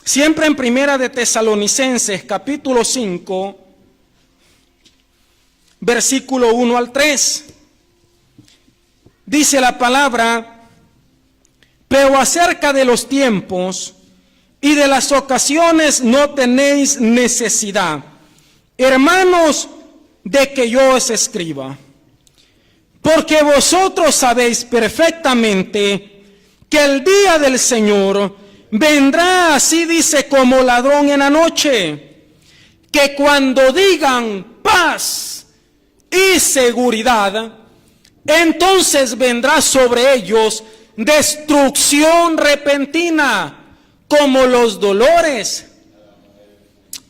Siempre en Primera de Tesalonicenses, capítulo 5, versículo 1 al 3. Dice la palabra, pero acerca de los tiempos y de las ocasiones no tenéis necesidad, hermanos, de que yo os escriba. Porque vosotros sabéis perfectamente que el día del Señor vendrá, así dice, como ladrón en la noche, que cuando digan paz y seguridad, entonces vendrá sobre ellos destrucción repentina, como los dolores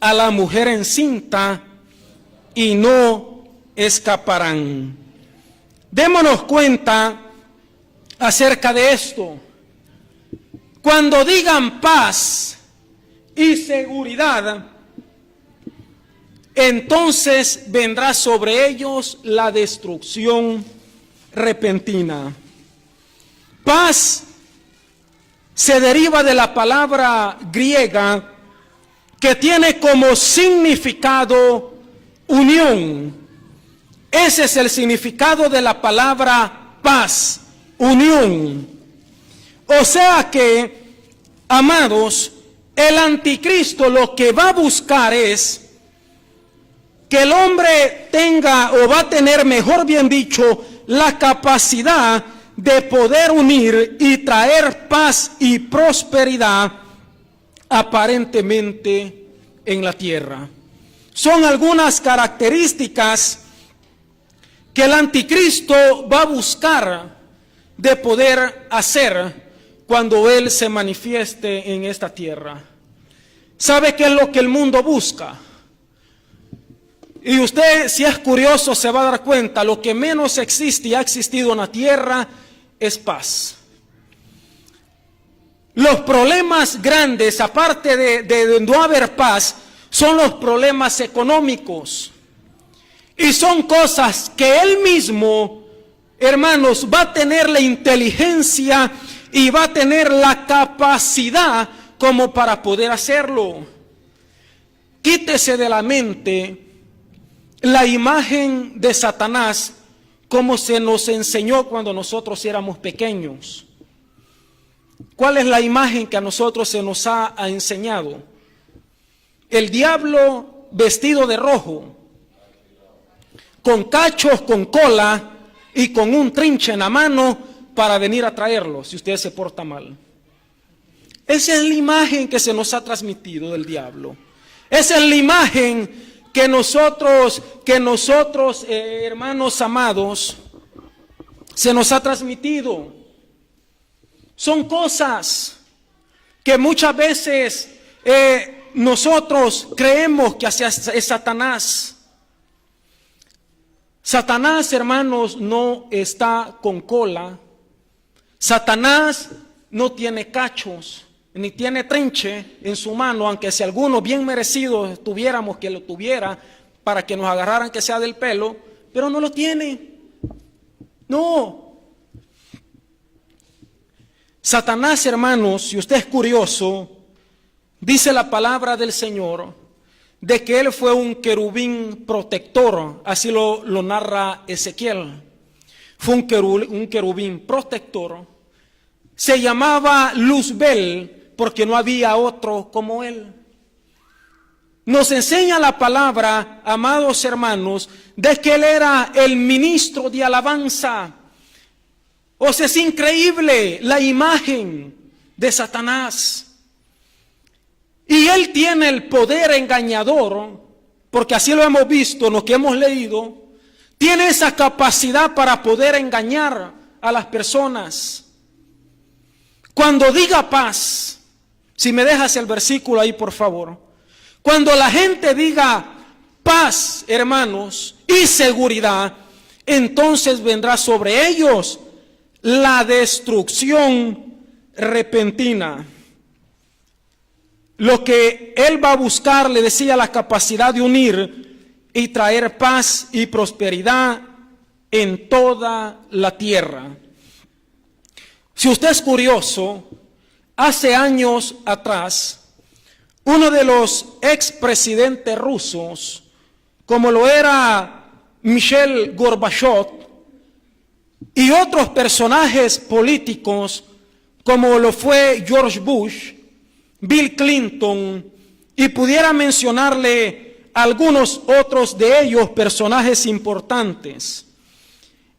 a la mujer encinta y no escaparán. Démonos cuenta acerca de esto. Cuando digan paz y seguridad, entonces vendrá sobre ellos la destrucción repentina. Paz se deriva de la palabra griega que tiene como significado unión. Ese es el significado de la palabra paz, unión. O sea que, amados, el anticristo lo que va a buscar es que el hombre tenga, o va a tener, mejor bien dicho, la capacidad de poder unir y traer paz y prosperidad aparentemente en la tierra. Son algunas características que el anticristo va a buscar de poder hacer cuando él se manifieste en esta tierra. ¿Sabe qué es lo que el mundo busca? Y usted, si es curioso, se va a dar cuenta, lo que menos existe y ha existido en la tierra es paz. Los problemas grandes, aparte de no haber paz, son los problemas económicos. Y son cosas que él mismo, hermanos, va a tener la inteligencia y va a tener la capacidad como para poder hacerlo. Quítese de la mente la imagen de Satanás como se nos enseñó cuando nosotros éramos pequeños. ¿Cuál es la imagen que a nosotros se nos ha enseñado? El diablo vestido de rojo, con cachos, con cola y con un trinche en la mano para venir a traerlo si usted se porta mal. Esa es la imagen que se nos ha transmitido del diablo. Esa es la imagen que nosotros, hermanos amados, se nos ha transmitido. Son cosas que muchas veces nosotros creemos que es Satanás. Satanás, hermanos, no está con cola. Satanás no tiene cachos, ni tiene trinche en su mano, aunque si alguno bien merecido tuviéramos que lo tuviera para que nos agarraran que sea del pelo, pero no lo tiene. No. Satanás, hermanos, si usted es curioso, dice la palabra del Señor de que él fue un querubín protector, así lo narra Ezequiel. Fue un querubín protector. Se llamaba Luzbel porque no había otro como él. Nos enseña la palabra, amados hermanos, de que él era el ministro de alabanza. O sea, es increíble la imagen de Satanás. Y él tiene el poder engañador, porque así lo hemos visto en lo que hemos leído. Tiene esa capacidad para poder engañar a las personas. Cuando diga paz, si me dejas el versículo ahí por favor. Cuando la gente diga paz, hermanos, y seguridad, entonces vendrá sobre ellos la destrucción repentina. Lo que él va a buscar, le decía, la capacidad de unir y traer paz y prosperidad en toda la tierra. Si usted es curioso, hace años atrás, uno de los expresidentes rusos, como lo era Mikhail Gorbachev, y otros personajes políticos, como lo fue George Bush, Bill Clinton, y pudiera mencionarle algunos otros de ellos, personajes importantes.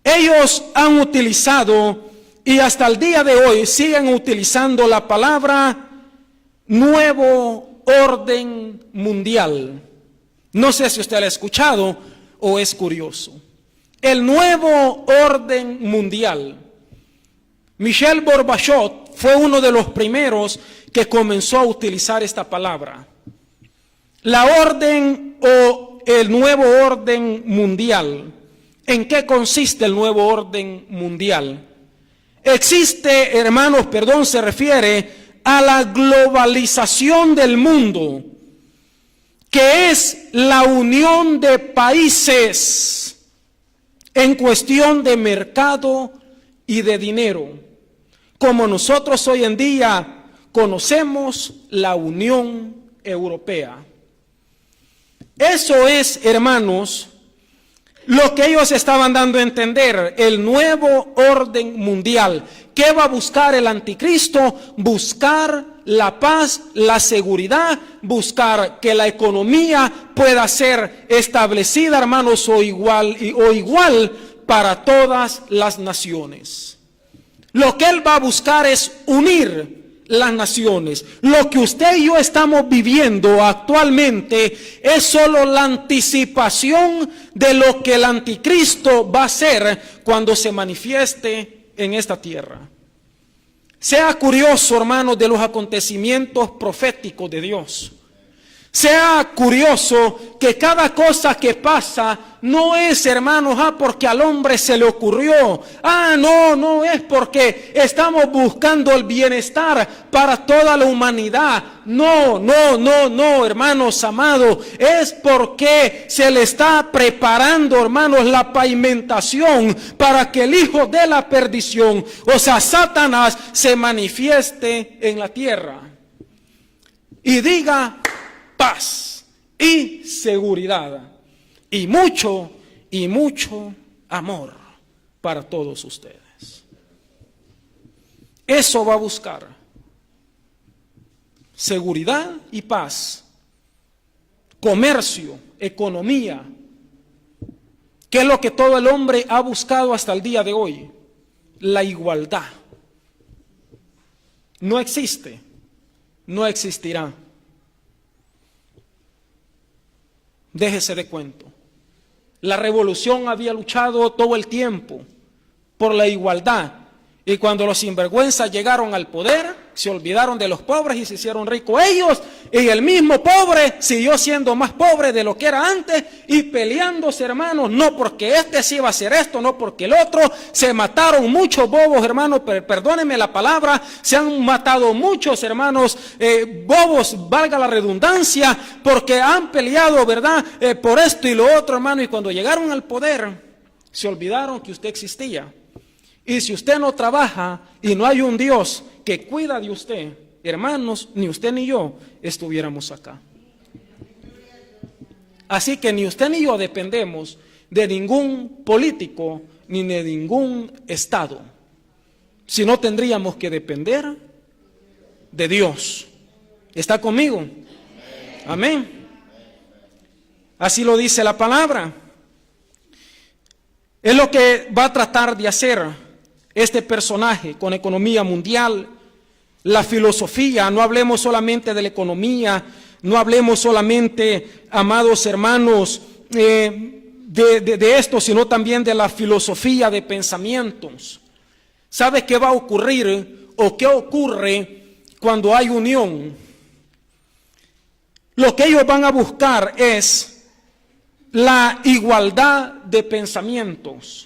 Ellos han utilizado, y hasta el día de hoy siguen utilizando la palabra nuevo orden mundial. No sé si usted lo ha escuchado o es curioso. El nuevo orden mundial. Mikhail Gorbachev fue uno de los primeros que comenzó a utilizar esta palabra. La orden o el nuevo orden mundial. ¿En qué consiste el nuevo orden mundial? Existe, hermanos, se refiere a la globalización del mundo, que es la unión de países en cuestión de mercado y de dinero, como nosotros hoy en día conocemos la Unión Europea. Eso es, hermanos, lo que ellos estaban dando a entender, el nuevo orden mundial. ¿Qué va a buscar el anticristo? Buscar la paz, la seguridad, buscar que la economía pueda ser establecida, hermanos, o igual para todas las naciones. Lo que él va a buscar es unir las naciones. Lo que usted y yo estamos viviendo actualmente es solo la anticipación de lo que el anticristo va a hacer cuando se manifieste en esta tierra. Sea curioso, hermanos, de los acontecimientos proféticos de Dios. Sea curioso que cada cosa que pasa no es, hermanos, porque al hombre se le ocurrió. No es porque estamos buscando el bienestar para toda la humanidad. No, hermanos amados. Es porque se le está preparando, hermanos, la pavimentación para que el hijo de la perdición, o sea, Satanás, se manifieste en la tierra y diga: paz y seguridad y mucho amor para todos ustedes. Eso va a buscar: seguridad y paz, comercio, economía, que es lo que todo el hombre ha buscado hasta el día de hoy. La igualdad no existe, no existirá. Déjese de cuento. La revolución había luchado todo el tiempo por la igualdad. Y cuando los sinvergüenzas llegaron al poder, se olvidaron de los pobres y se hicieron ricos ellos. Y el mismo pobre siguió siendo más pobre de lo que era antes y peleándose, hermanos, no porque este sí iba a hacer esto, no porque el otro. Se mataron muchos bobos, hermanos, perdónenme la palabra, se han matado muchos, hermanos, bobos, valga la redundancia, porque han peleado, ¿verdad?, por esto y lo otro, hermano. Y cuando llegaron al poder, se olvidaron que usted existía. Y si usted no trabaja y no hay un Dios que cuida de usted, hermanos, ni usted ni yo estuviéramos acá. Así que ni usted ni yo dependemos de ningún político ni de ningún estado, sino tendríamos que depender de Dios. ¿Está conmigo? Amén. Así lo dice la palabra. Es lo que va a tratar de hacer este personaje con economía mundial, la filosofía. No hablemos solamente de la economía, no hablemos solamente, amados hermanos, de esto, sino también de la filosofía de pensamientos. ¿Sabe qué va a ocurrir o qué ocurre cuando hay unión? Lo que ellos van a buscar es la igualdad de pensamientos,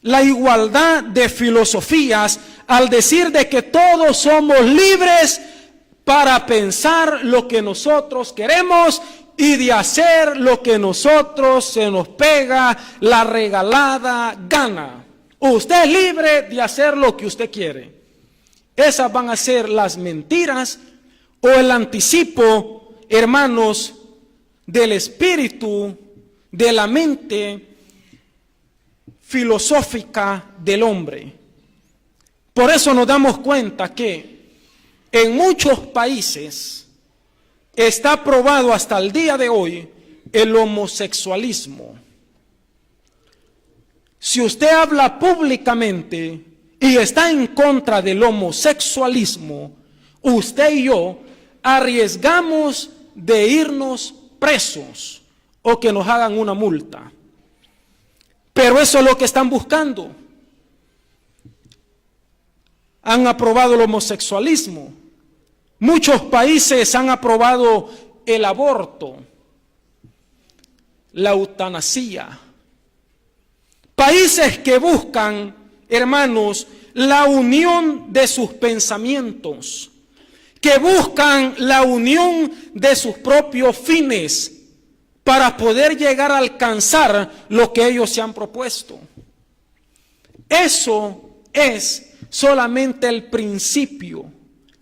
la igualdad de filosofías, al decir de que todos somos libres para pensar lo que nosotros queremos y de hacer lo que nosotros se nos pega la regalada gana. Usted es libre de hacer lo que usted quiere. Esas van a ser las mentiras o el anticipo, hermanos, del espíritu, de la mente filosófica del hombre. Por eso nos damos cuenta que en muchos países está aprobado hasta el día de hoy el homosexualismo. Si usted habla públicamente y está en contra del homosexualismo, usted y yo arriesgamos de irnos presos o que nos hagan una multa. Pero eso es lo que están buscando. Han aprobado el homosexualismo. Muchos países han aprobado el aborto. la eutanasia. Países que buscan, hermanos, la unión de sus pensamientos, que buscan la unión de sus propios fines para poder llegar a alcanzar lo que ellos se han propuesto. Eso es solamente el principio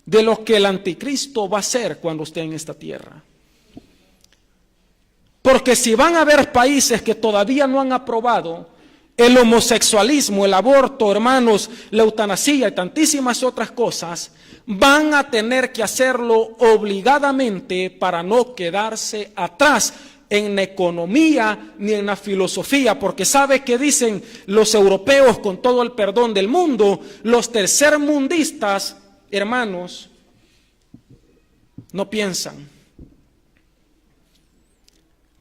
de lo que el anticristo va a hacer cuando esté en esta tierra. Porque si van a haber países que todavía no han aprobado el homosexualismo, el aborto, hermanos, la eutanasia y tantísimas otras cosas, van a tener que hacerlo obligadamente para no quedarse atrás en la economía ni en la filosofía, porque sabe que dicen los europeos, con todo el perdón del mundo, los tercermundistas, hermanos, no piensan.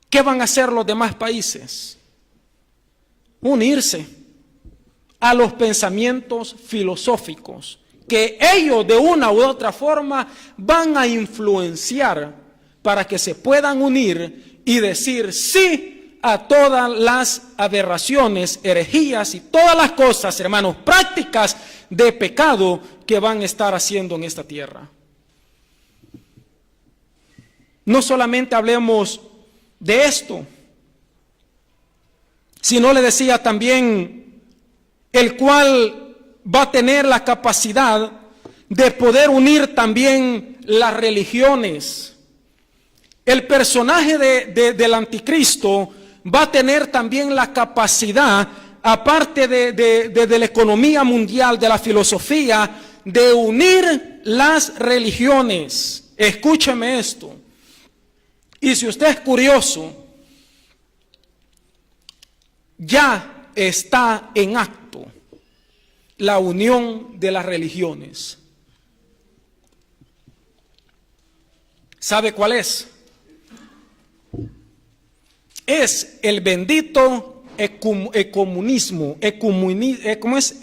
¿Qué van a hacer los demás países? Unirse a los pensamientos filosóficos que ellos de una u otra forma van a influenciar para que se puedan unir y decir sí a todas las aberraciones, herejías y todas las cosas, hermanos, prácticas de pecado que van a estar haciendo en esta tierra. No solamente hablemos de esto, sino le decía también, el cual va a tener la capacidad de poder unir también las religiones. El personaje del anticristo va a tener también la capacidad, aparte de la economía mundial, de la filosofía, de unir las religiones. Escúcheme esto. Y si usted es curioso, ya está en acto la unión de las religiones. ¿Sabe cuál es? Es el bendito ecumenismo. ¿Cómo es?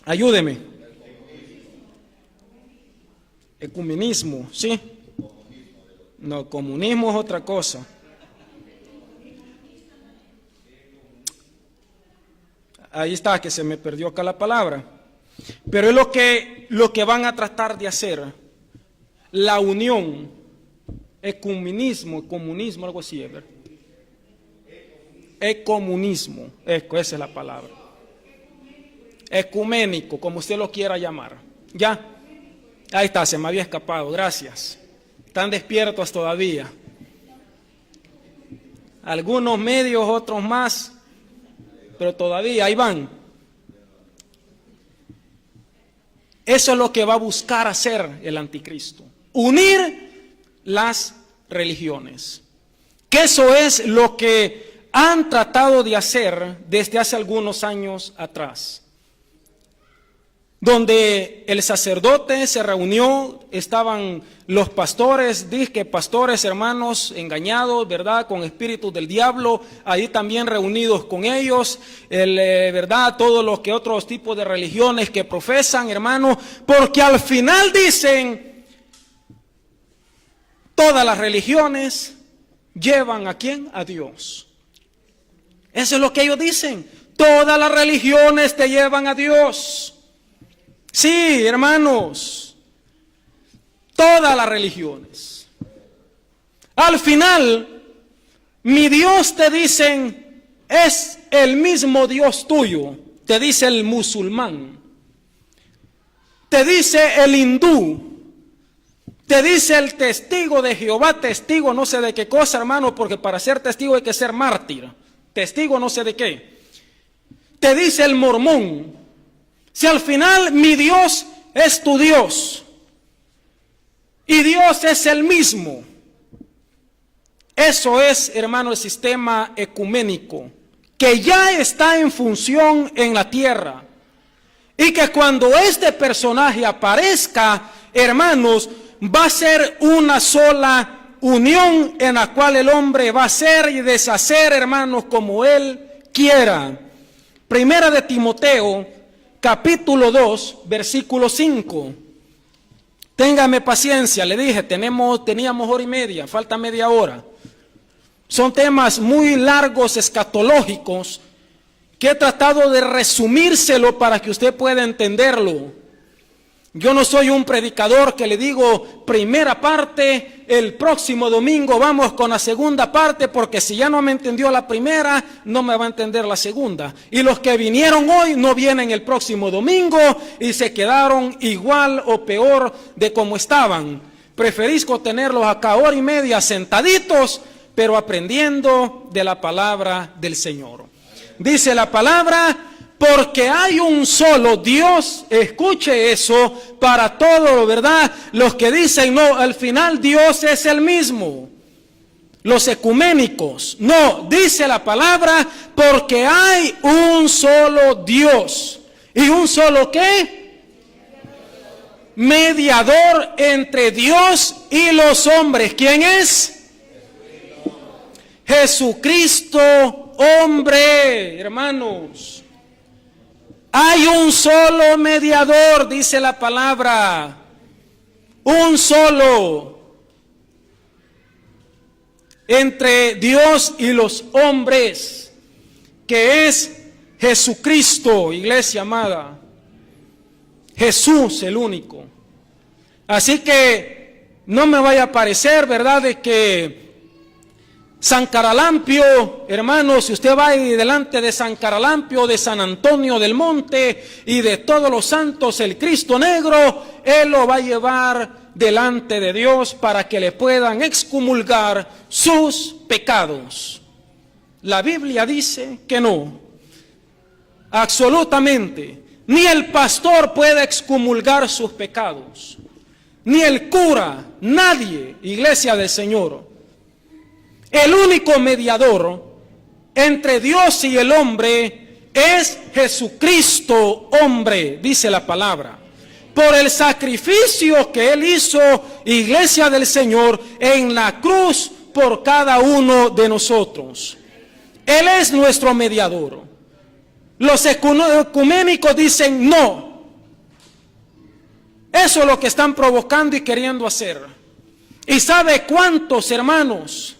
Ayúdeme. Ecumenismo, ¿sí? No, comunismo es otra cosa. Ahí está, que se me perdió acá la palabra. Pero es lo que van a tratar de hacer. La unión, comunismo, algo así, ¿verdad? Ecumenismo, esa es la palabra. Ecuménico, como usted lo quiera llamar. ¿Ya? Ahí está, se me había escapado, gracias. Están despiertos todavía. Algunos medios, otros más, pero todavía ahí van. Eso es lo que va a buscar hacer el anticristo. Unir las religiones. Que eso es lo que han tratado de hacer desde hace algunos años atrás. Donde el sacerdote se reunió, estaban los pastores, pastores hermanos engañados, ¿verdad? Con espíritus del diablo, ahí también reunidos con ellos, ¿verdad? Todos los que otros tipos de religiones que profesan, hermanos, porque al final dicen, todas las religiones llevan ¿a quién? A Dios. Eso es lo que ellos dicen, todas las religiones te llevan a Dios. Sí, hermanos, todas las religiones. Al final, mi Dios, te dicen, es el mismo Dios tuyo, te dice el musulmán, te dice el hindú, te dice el testigo de Jehová, testigo no sé de qué cosa, hermano, porque para ser testigo hay que ser mártir, testigo no sé de qué, te dice el mormón. Si al final mi Dios es tu Dios y Dios es el mismo, eso es, hermano, el sistema ecuménico que ya está en función en la tierra y que cuando este personaje aparezca, hermanos, va a ser una sola unión en la cual el hombre va a hacer y deshacer, hermanos, como él quiera. Primera de Timoteo, capítulo 2, versículo 5. Téngame paciencia, le dije, teníamos hora y media, falta media hora. Son temas muy largos, escatológicos, que he tratado de resumírselo para que usted pueda entenderlo. Yo no soy un predicador que le digo primera parte, el próximo domingo vamos con la segunda parte, porque si ya no me entendió la primera, no me va a entender la segunda. Y los que vinieron hoy no vienen el próximo domingo y se quedaron igual o peor de como estaban. Preferisco tenerlos acá hora y media sentaditos, pero aprendiendo de la palabra del Señor. Dice la palabra: porque hay un solo Dios, escuche eso, para todo, ¿verdad? Los que dicen, no, al final Dios es el mismo. Los ecuménicos, no, dice la palabra, porque hay un solo Dios. ¿Y un solo qué? Mediador entre Dios y los hombres. ¿Quién es? Jesucristo, hombre, hermanos. Hay un solo mediador, dice la palabra, un solo, entre Dios y los hombres, que es Jesucristo, iglesia amada. Jesús el único. Así que no me vaya a parecer, ¿verdad?, de que San Caralampio, hermanos, si usted va ahí delante de San Caralampio, de San Antonio del Monte y de todos los santos, el Cristo negro, Él lo va a llevar delante de Dios para que le puedan excomulgar sus pecados. La Biblia dice que no, absolutamente, ni el pastor puede excomulgar sus pecados, ni el cura, nadie, iglesia del Señor. El único mediador entre Dios y el hombre es Jesucristo, hombre, dice la palabra. Por el sacrificio que Él hizo, iglesia del Señor, en la cruz por cada uno de nosotros. Él es nuestro mediador. Los ecuménicos dicen no. Eso es lo que están provocando y queriendo hacer. ¿Y sabe cuántos, hermanos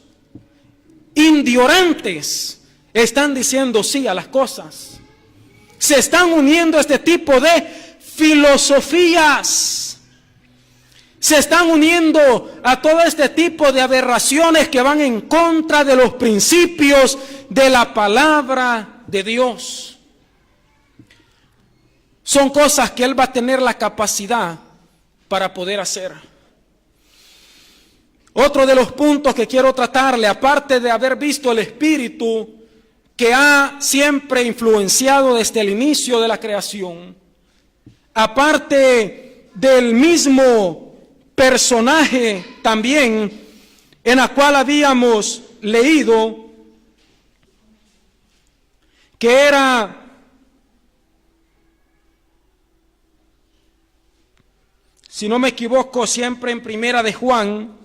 indiorantes están diciendo sí a las cosas? Se están uniendo a este tipo de filosofías. Se están uniendo a todo este tipo de aberraciones que van en contra de los principios de la palabra de Dios. Son cosas que Él va a tener la capacidad para poder hacer. Otro de los puntos que quiero tratarle, aparte de haber visto el Espíritu que ha siempre influenciado desde el inicio de la creación, aparte del mismo personaje también en la cual habíamos leído, que era si no me equivoco, siempre en Primera de Juan,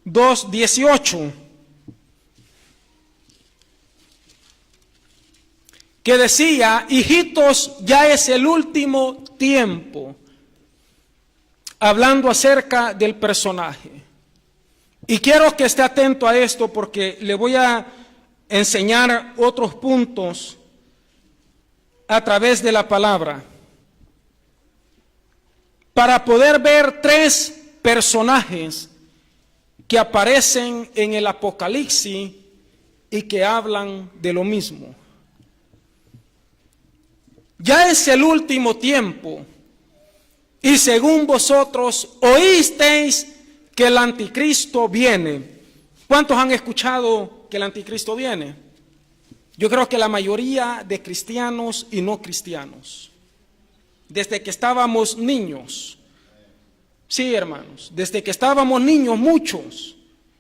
dos 18, que decía: hijitos, ya es el último tiempo, hablando acerca del personaje. Y quiero que esté atento a esto, porque le voy a enseñar otros puntos a través de la palabra, para poder ver tres personajes que aparecen en el Apocalipsis y que hablan de lo mismo. Ya es el último tiempo, y según vosotros oísteis que el anticristo viene. ¿Cuántos han escuchado que el anticristo viene? Yo creo que la mayoría de cristianos y no cristianos, desde que estábamos niños. Sí, hermanos, desde que estábamos niños, muchos.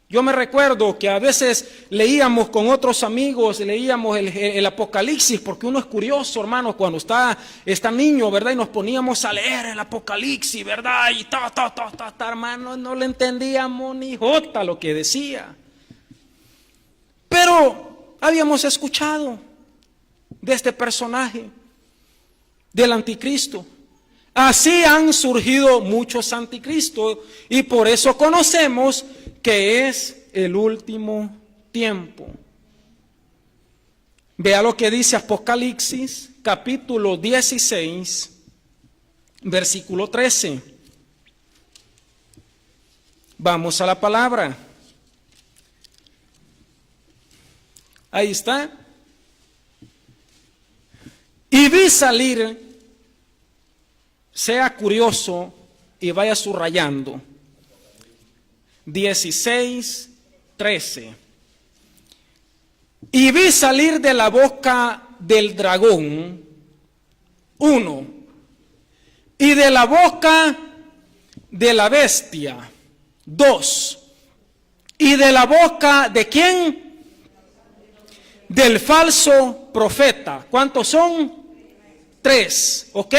Yo me recuerdo que a veces leíamos con otros amigos, leíamos el Apocalipsis, porque uno es curioso, hermanos, cuando está niño, ¿verdad? Y nos poníamos a leer el Apocalipsis, ¿verdad? Y hermanos, no le entendíamos ni jota lo que decía. Pero habíamos escuchado de este personaje, del anticristo. Así han surgido muchos anticristos y por eso conocemos que es el último tiempo. Vea lo que dice Apocalipsis, capítulo 16, versículo 13. Vamos a la palabra. Ahí está. Y vi salir, sea curioso y vaya subrayando. 16, 13. Y vi salir de la boca del dragón, 1, y de la boca de la bestia, 2, y de la boca de ¿quién? Del falso profeta. ¿Cuántos son? 3, ¿ok?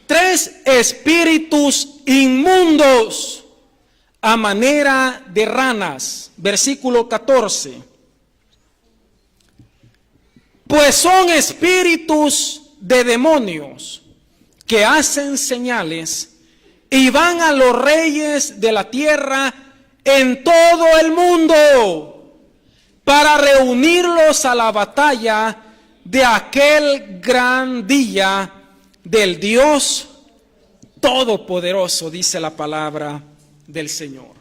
3 espíritus inmundos a manera de ranas. Versículo 14. Pues son espíritus de demonios que hacen señales y van a los reyes de la tierra en todo el mundo para reunirlos a la batalla de aquel gran día del Dios Todopoderoso, dice la palabra del Señor.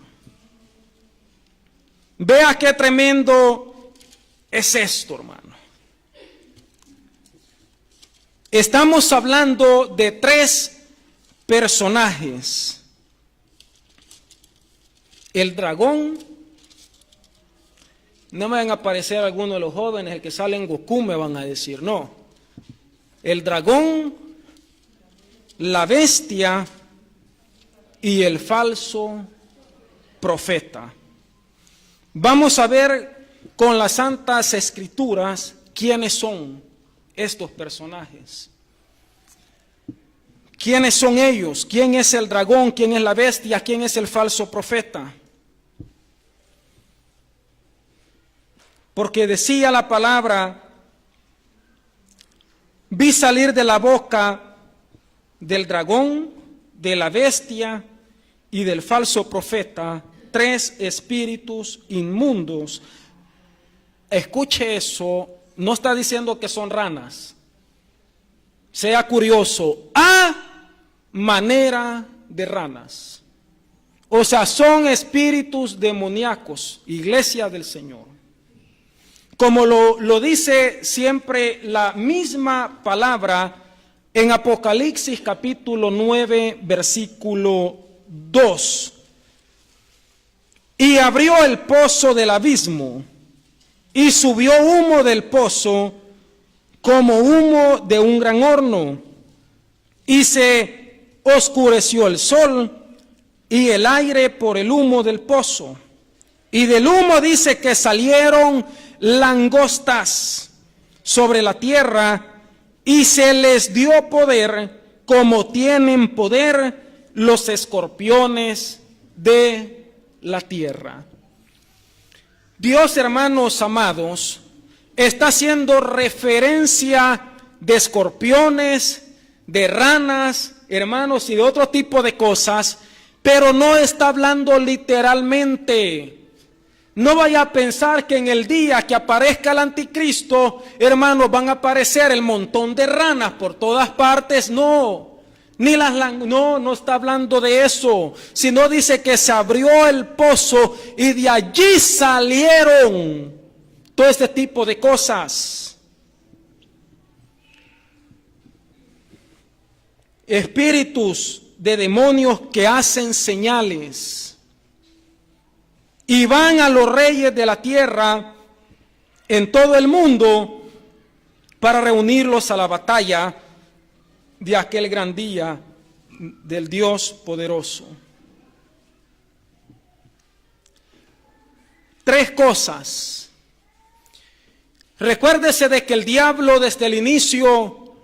Vea qué tremendo es esto, hermano. Estamos hablando de 3 personajes. El dragón, no me van a aparecer algunos de los jóvenes, el que sale en Goku me van a decir, no. El dragón, la bestia y el falso profeta. Vamos a ver con las Santas Escrituras quiénes son estos personajes. ¿Quiénes son ellos? ¿Quién es el dragón? ¿Quién es la bestia? ¿Quién es el falso profeta? Porque decía la palabra, vi salir de la boca del dragón, de la bestia y del falso profeta 3 espíritus inmundos. Escuche eso, no está diciendo que son ranas. Sea curioso, a manera de ranas. O sea, son espíritus demoníacos, iglesia del Señor. Como lo dice siempre la misma palabra en Apocalipsis capítulo 9, versículo 2. Y abrió el pozo del abismo, y subió humo del pozo como humo de un gran horno, y se oscureció el sol y el aire por el humo del pozo. Y del humo dice que salieron langostas sobre la tierra, y se les dio poder como tienen poder los escorpiones de la tierra. Dios, hermanos amados, está haciendo referencia de escorpiones, de ranas, hermanos, y de otro tipo de cosas, pero no está hablando literalmente. No vaya a pensar que en el día que aparezca el anticristo, hermanos, van a aparecer el montón de ranas por todas partes. No. No está hablando de eso, sino dice que se abrió el pozo y de allí salieron todo este tipo de cosas. Espíritus de demonios que hacen señales y van a los reyes de la tierra en todo el mundo para reunirlos a la batalla de aquel gran día del Dios poderoso. 3 cosas. Recuérdese de que el diablo desde el inicio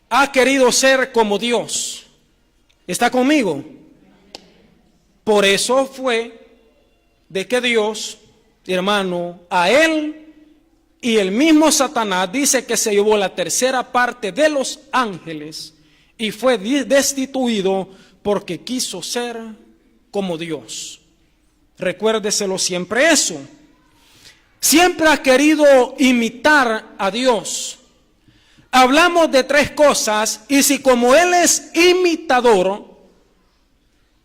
ha querido ser como Dios. ¿Está conmigo? Por eso fue de que Dios, hermano, a él y el mismo Satanás dice que se llevó la 1/3 parte de los ángeles y fue destituido porque quiso ser como Dios. Recuérdeselo siempre eso. Siempre ha querido imitar a Dios. Hablamos de tres cosas, y si como Él es imitador,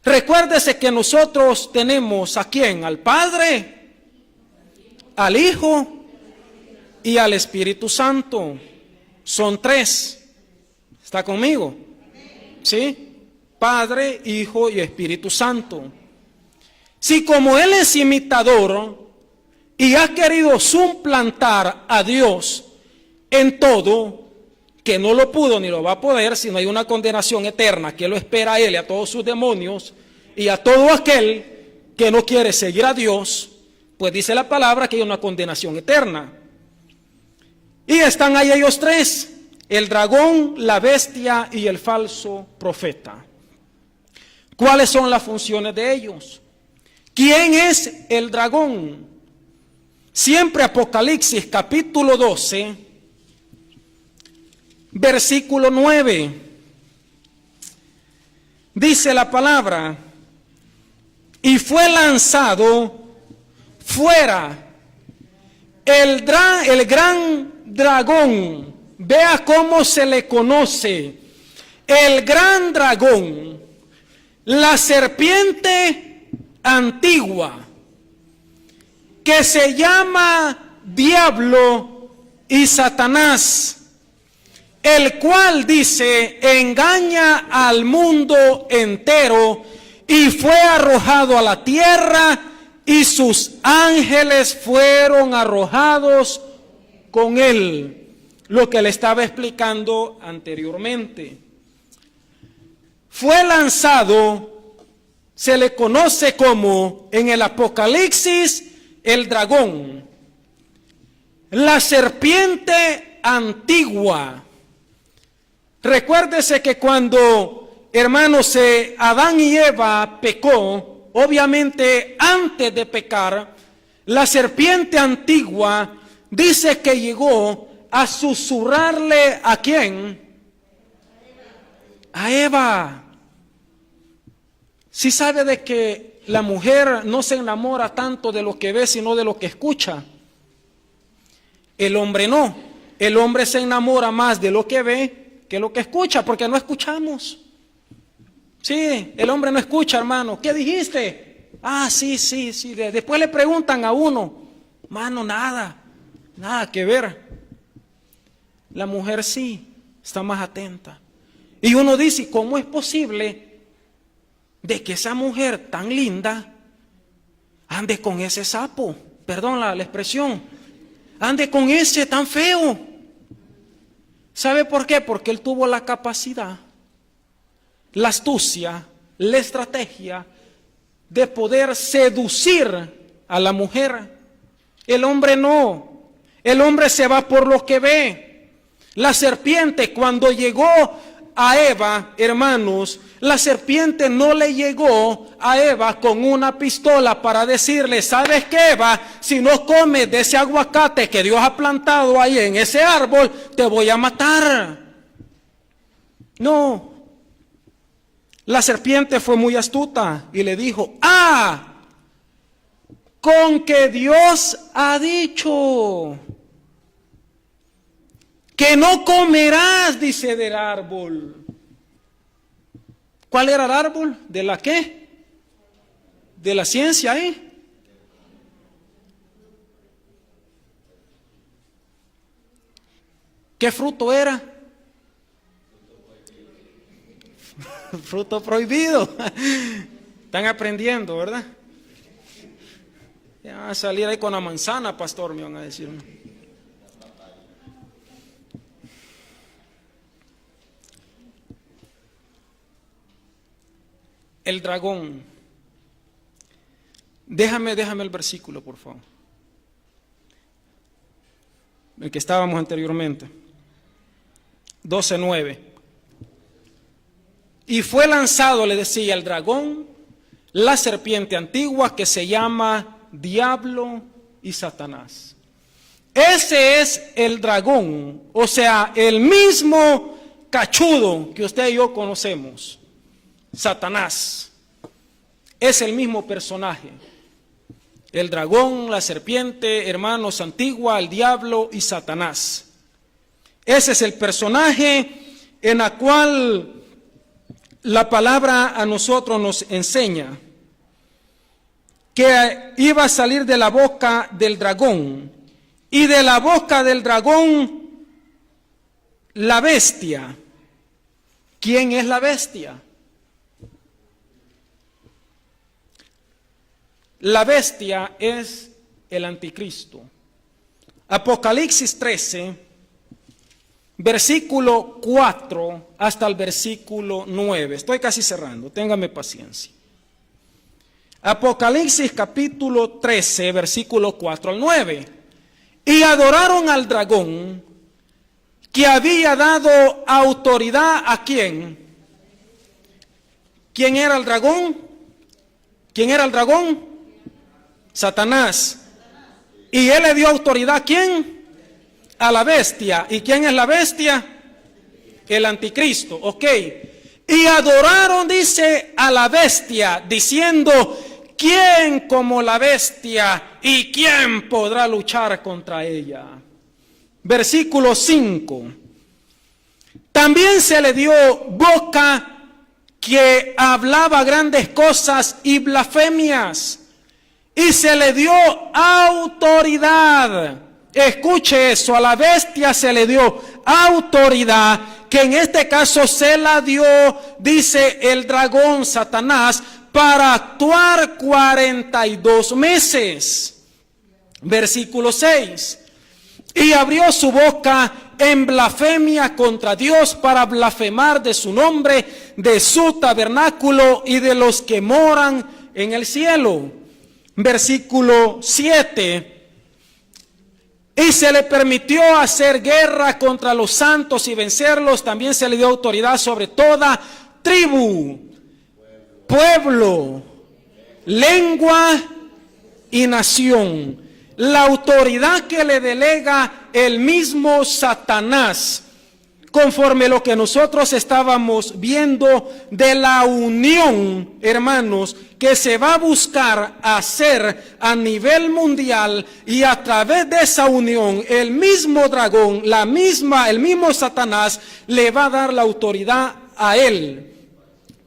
recuérdese que nosotros tenemos ¿a quién? Al Padre, al Hijo y al Espíritu Santo. Son tres. ¿Está conmigo? ¿Sí? Padre, Hijo y Espíritu Santo. Si como Él es imitador y ha querido suplantar a Dios en todo, que no lo pudo ni lo va a poder, sino hay una condenación eterna que lo espera a Él y a todos sus demonios y a todo aquel que no quiere seguir a Dios, pues dice la palabra que hay una condenación eterna. Y están ahí ellos tres: el dragón, la bestia y el falso profeta. ¿Cuáles son las funciones de ellos? ¿Quién es el dragón? Siempre Apocalipsis capítulo 12, versículo 9. Dice la palabra: y fue lanzado fuera el gran dragón. Vea cómo se le conoce: el gran dragón, la serpiente antigua, que se llama Diablo y Satanás, el cual, dice, engaña al mundo entero, y fue arrojado a la tierra, y sus ángeles fueron arrojados con él. Lo que le estaba explicando anteriormente. Fue lanzado, se le conoce como en el Apocalipsis el dragón, la serpiente antigua. Recuérdese que cuando, hermanos, Adán y Eva pecó, obviamente antes de pecar, la serpiente antigua dice que llegó a susurrarle ¿a quién? A Eva. Si sabe de que la mujer no se enamora tanto de lo que ve, sino de lo que escucha. El hombre no. El hombre se enamora más de lo que ve que lo que escucha, porque no escuchamos. Sí, el hombre no escucha, hermano. ¿Qué dijiste? Ah, sí. Después le preguntan a uno. Mano, nada que ver. La mujer sí, está más atenta. Y uno dice, ¿cómo es posible de que esa mujer tan linda ande con ese sapo? Perdón la expresión. Ande con ese tan feo. ¿Sabe por qué? Porque él tuvo la capacidad, la astucia, la estrategia de poder seducir a la mujer. El hombre no. El hombre se va por lo que ve. La serpiente, cuando llegó a Eva, hermanos, la serpiente no le llegó a Eva con una pistola para decirle, ¿sabes qué, Eva? Si no comes de ese aguacate que Dios ha plantado ahí en ese árbol, te voy a matar. No. La serpiente fue muy astuta y le dijo, con que Dios ha dicho que no comerás, dice, del árbol. ¿Cuál era el árbol? ¿De la qué? De la ciencia, ¿Qué fruto era? Fruto prohibido. Están aprendiendo, ¿verdad? Ya van a salir ahí con la manzana, pastor, me van a decir. El dragón. Déjame el versículo, por favor. El que estábamos anteriormente. 12:9. Y fue lanzado, le decía, el dragón, la serpiente antigua, que se llama Diablo y Satanás. Ese es el dragón, o sea, el mismo cachudo que usted y yo conocemos, Satanás. Es el mismo personaje. El dragón, la serpiente, hermanos, antigua, el diablo y Satanás. Ese es el personaje en el cual la palabra a nosotros nos enseña que iba a salir de la boca del dragón, y de la boca del dragón la bestia. ¿Quién es la bestia? La bestia es el anticristo. Apocalipsis 13, versículo 4 hasta el versículo 9. Estoy casi cerrando, téngame paciencia. Apocalipsis capítulo 13, versículo 4 al 9. Y adoraron al dragón, que había dado autoridad ¿a quién? ¿Quién era el dragón? ¿Quién era el dragón? Satanás. ¿Y él le dio autoridad a quién? A la bestia. ¿Y quién es la bestia? El anticristo. Ok. Y adoraron, dice, a la bestia, diciendo: ¿quién como la bestia y quién podrá luchar contra ella? Versículo 5. También se le dio boca que hablaba grandes cosas y blasfemias, y se le dio autoridad. Escuche eso, a la bestia se le dio autoridad, que en este caso se la dio, dice el dragón Satanás, para actuar 42 meses. Versículo 6. Y abrió su boca en blasfemia contra Dios, para blasfemar de su nombre, de su tabernáculo y de los que moran en el cielo. Versículo 7. Y se le permitió hacer guerra contra los santos y vencerlos. También se le dio autoridad sobre toda tribu, pueblo, lengua y nación. La autoridad que le delega el mismo Satanás, conforme lo que nosotros estábamos viendo de la unión, hermanos, que se va a buscar hacer a nivel mundial, y a través de esa unión el mismo dragón, el mismo Satanás le va a dar la autoridad a él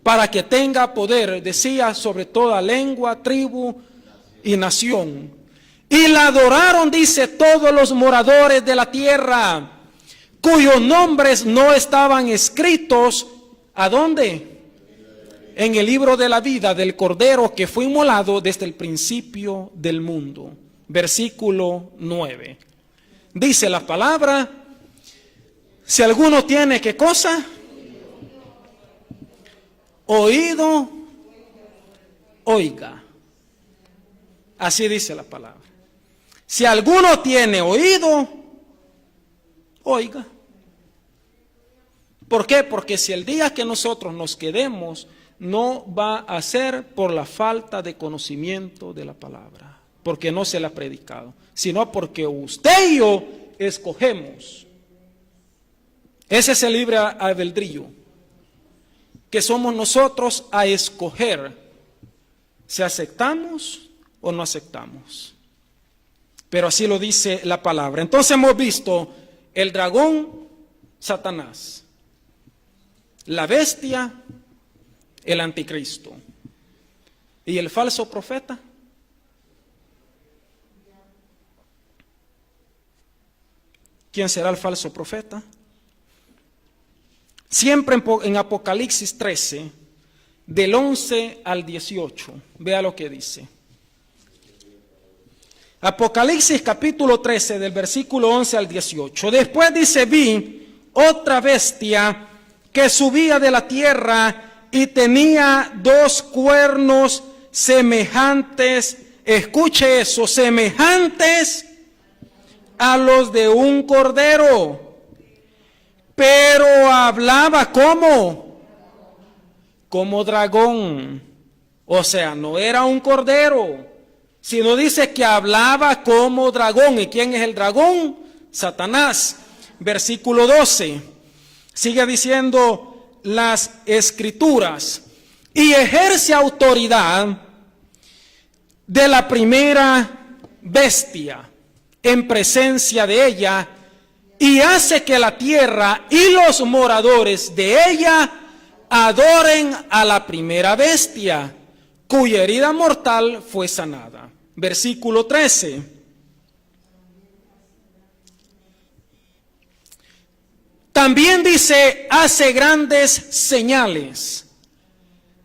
para que tenga poder, decía, sobre toda lengua, tribu y nación. Y la adoraron, dice, todos los moradores de la tierra, cuyos nombres no estaban escritos, ¿a dónde? En el libro de la vida del Cordero que fue inmolado desde el principio del mundo. Versículo 9. Dice la palabra: si alguno tiene, ¿qué cosa? Oído, oiga. Así dice la palabra. Si alguno tiene oído, oiga. ¿Por qué? Porque si el día que nosotros nos quedemos, no va a ser por la falta de conocimiento de la palabra, porque no se la ha predicado, sino porque usted y yo escogemos. Ese es el libre albedrío, que somos nosotros a escoger si aceptamos o no aceptamos. Pero así lo dice la palabra. Entonces hemos visto el dragón, Satanás, la bestia, el anticristo, y el falso profeta. ¿Quién será el falso profeta? Siempre en Apocalipsis 13, del 11 al 18, vea lo que dice. Apocalipsis capítulo 13, del versículo 11 al 18. Después dice: vi otra bestia que subía de la tierra y tenía 2 cuernos semejantes, escuche eso, semejantes a los de un cordero, pero hablaba como dragón. O sea, no era un cordero, sino dice que hablaba como dragón. ¿Y quién es el dragón? Satanás. Versículo 12. Sigue diciendo las Escrituras, y ejerce autoridad de la primera bestia en presencia de ella, y hace que la tierra y los moradores de ella adoren a la primera bestia, cuya herida mortal fue sanada. Versículo 13. También dice, hace grandes señales,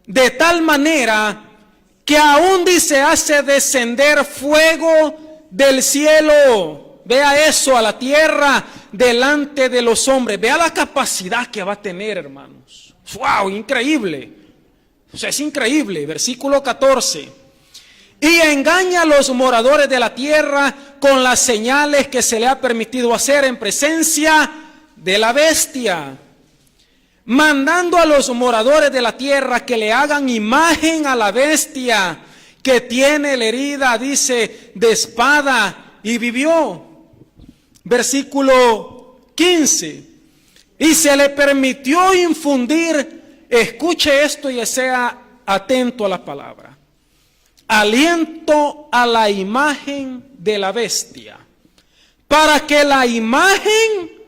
de tal manera que aún dice, hace descender fuego del cielo. Vea eso, a la tierra delante de los hombres. Vea la capacidad que va a tener, hermanos. ¡Wow! Increíble. O sea, es increíble. Versículo 14. Y engaña a los moradores de la tierra con las señales que se le ha permitido hacer en presencia de la bestia, mandando a los moradores de la tierra que le hagan imagen a la bestia que tiene la herida, dice, de espada, y vivió. Versículo 15. Y se le permitió infundir, escuche esto y sea atento a la palabra, aliento a la imagen de la bestia, para que la imagen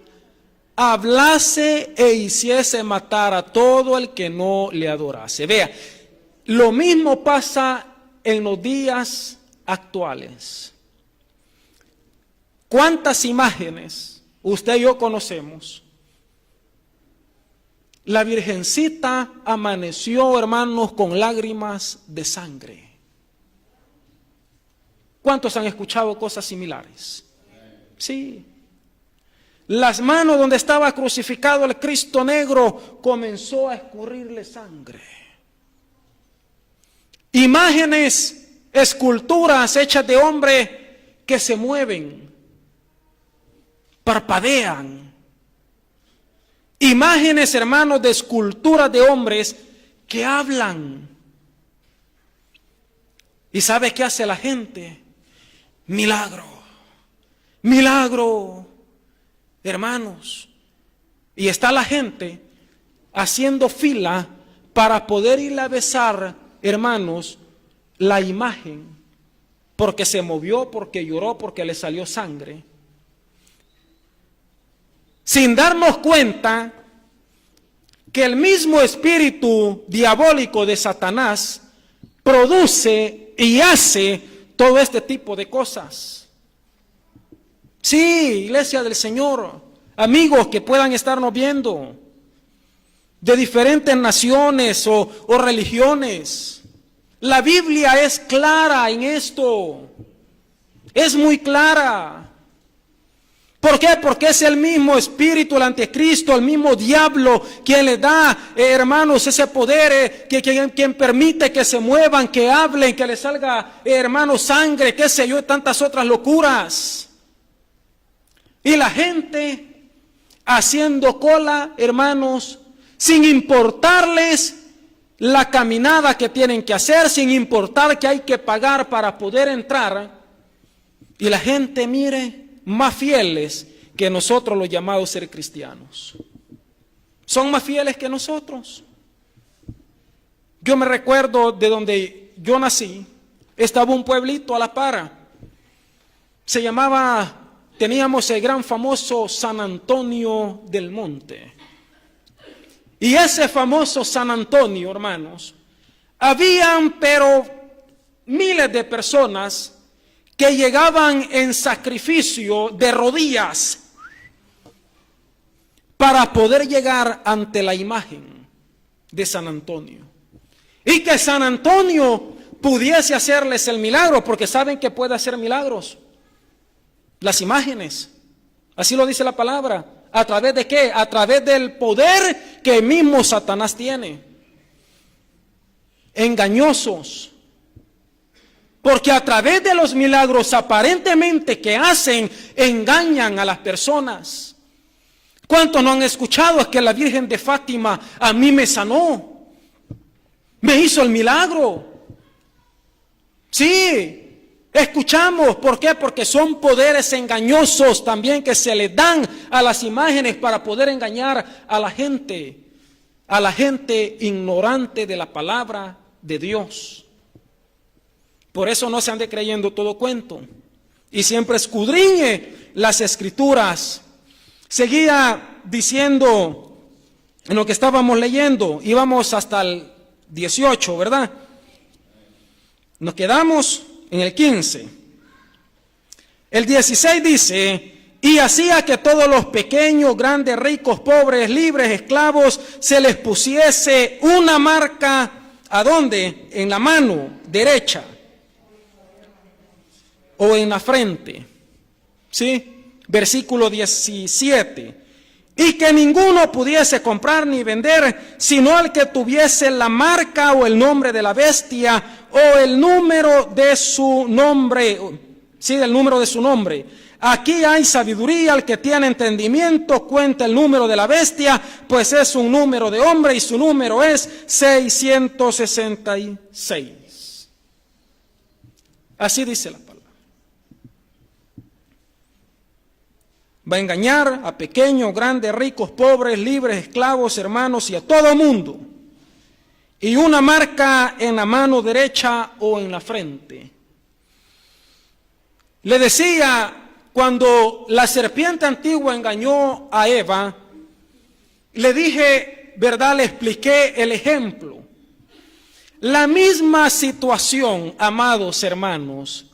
hablase e hiciese matar a todo el que no le adorase. Vea, lo mismo pasa en los días actuales. ¿Cuántas imágenes usted y yo conocemos? La Virgencita amaneció, hermanos, con lágrimas de sangre. ¿Cuántos han escuchado cosas similares? Sí. Las manos donde estaba crucificado el Cristo negro comenzó a escurrirle sangre. Imágenes, esculturas hechas de hombre que se mueven, parpadean. Imágenes, hermanos, de esculturas de hombres que hablan. ¿Y sabe qué hace la gente? Milagro, milagro. Hermanos, y está la gente haciendo fila para poder ir a besar, hermanos, la imagen, porque se movió, porque lloró, porque le salió sangre, sin darnos cuenta que el mismo espíritu diabólico de Satanás produce y hace todo este tipo de cosas. Sí, iglesia del Señor, amigos que puedan estarnos viendo de diferentes naciones o religiones, la Biblia es clara en esto, es muy clara. ¿Por qué? Porque es el mismo espíritu, el anticristo, el mismo diablo quien le da, hermanos, ese poder, quien permite que se muevan, que hablen, que les salga, hermanos, sangre, qué sé yo, y tantas otras locuras. Y la gente haciendo cola, hermanos, sin importarles la caminada que tienen que hacer, sin importar que hay que pagar para poder entrar. Y la gente, mire, más fieles que nosotros los llamados ser cristianos. Son más fieles que nosotros. Yo me recuerdo de donde yo nací, estaba un pueblito a la par. Teníamos el gran famoso San Antonio del Monte. Y ese famoso San Antonio, hermanos, habían pero miles de personas que llegaban en sacrificio de rodillas para poder llegar ante la imagen de San Antonio. Y que San Antonio pudiese hacerles el milagro, porque saben que puede hacer milagros. Las imágenes, así lo dice la palabra. ¿A través de qué? A través del poder que mismo Satanás tiene. Engañosos. Porque a través de los milagros aparentemente que hacen, engañan a las personas. ¿Cuántos no han escuchado? Es que la Virgen de Fátima a mí me sanó, me hizo el milagro. Sí, Escuchamos, ¿por qué? Porque son poderes engañosos también que se le dan a las imágenes para poder engañar a la gente ignorante de la palabra de Dios. Por eso no se ande creyendo todo cuento y siempre escudriñe las Escrituras. Seguía diciendo en lo que estábamos leyendo, íbamos hasta el 18, ¿verdad? Nos quedamos en el 15. El 16 dice: y hacía que todos los pequeños, grandes, ricos, pobres, libres, esclavos, se les pusiese una marca, ¿a dónde? En la mano derecha o en la frente. ¿Sí? Versículo 17. Y que ninguno pudiese comprar ni vender, sino al que tuviese la marca o el nombre de la bestia o el número de su nombre. Sí, el número de su nombre. Aquí hay sabiduría, el que tiene entendimiento cuenta el número de la bestia, pues es un número de hombre y su número es 666. Así dice la palabra. Va a engañar a pequeños, grandes, ricos, pobres, libres, esclavos, hermanos y a todo mundo. Y una marca en la mano derecha o en la frente. Le decía, cuando la serpiente antigua engañó a Eva, le dije, ¿verdad? Le expliqué el ejemplo. La misma situación, amados hermanos,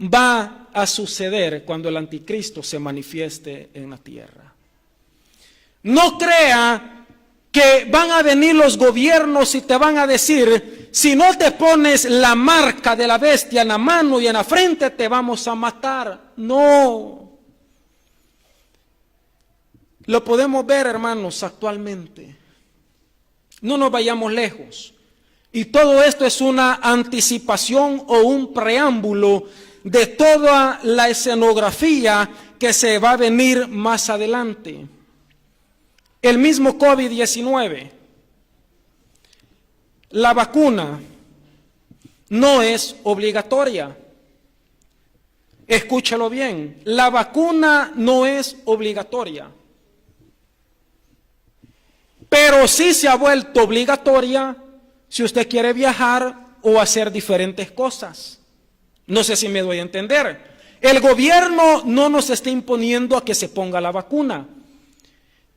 va a suceder cuando el anticristo se manifieste en la tierra. No crea que van a venir los gobiernos y te van a decir, si no te pones la marca de la bestia en la mano y en la frente te vamos a matar. No. Lo podemos ver, hermanos, actualmente. No nos vayamos lejos. Y todo esto es una anticipación o un preámbulo de toda la escenografía que se va a venir más adelante. El mismo COVID-19, la vacuna no es obligatoria. Escúchalo bien, la vacuna no es obligatoria. Pero sí se ha vuelto obligatoria si usted quiere viajar o hacer diferentes cosas. No sé si me doy a entender. El gobierno no nos está imponiendo a que se ponga la vacuna.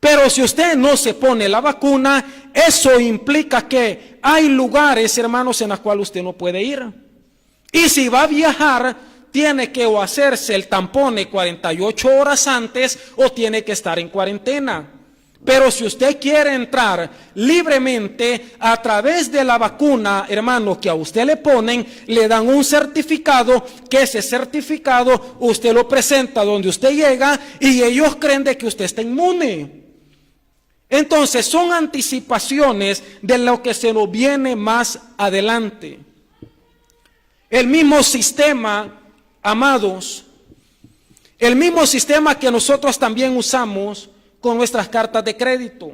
Pero si usted no se pone la vacuna, eso implica que hay lugares, hermanos, en los cuales usted no puede ir. Y si va a viajar, tiene que o hacerse el tampón 48 horas antes o tiene que estar en cuarentena. Pero si usted quiere entrar libremente a través de la vacuna, hermano, que a usted le ponen, le dan un certificado, que ese certificado usted lo presenta donde usted llega y ellos creen de que usted está inmune. Entonces son anticipaciones de lo que se nos viene más adelante. El mismo sistema, amados, el mismo sistema que nosotros también usamos con nuestras cartas de crédito,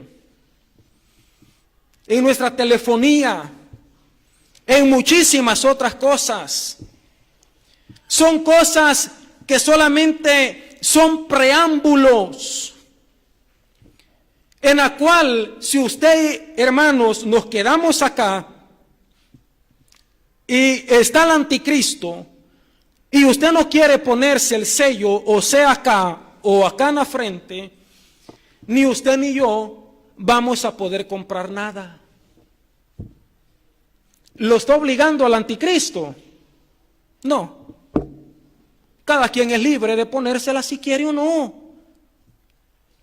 en nuestra telefonía, en muchísimas otras cosas. Son cosas que solamente son preámbulos, en la cual si usted, hermanos, nos quedamos acá y está el anticristo y usted no quiere ponerse el sello, o sea acá o acá en la frente, ni usted ni yo vamos a poder comprar nada. ¿Lo está obligando al anticristo? No. Cada quien es libre de ponérsela si quiere o no.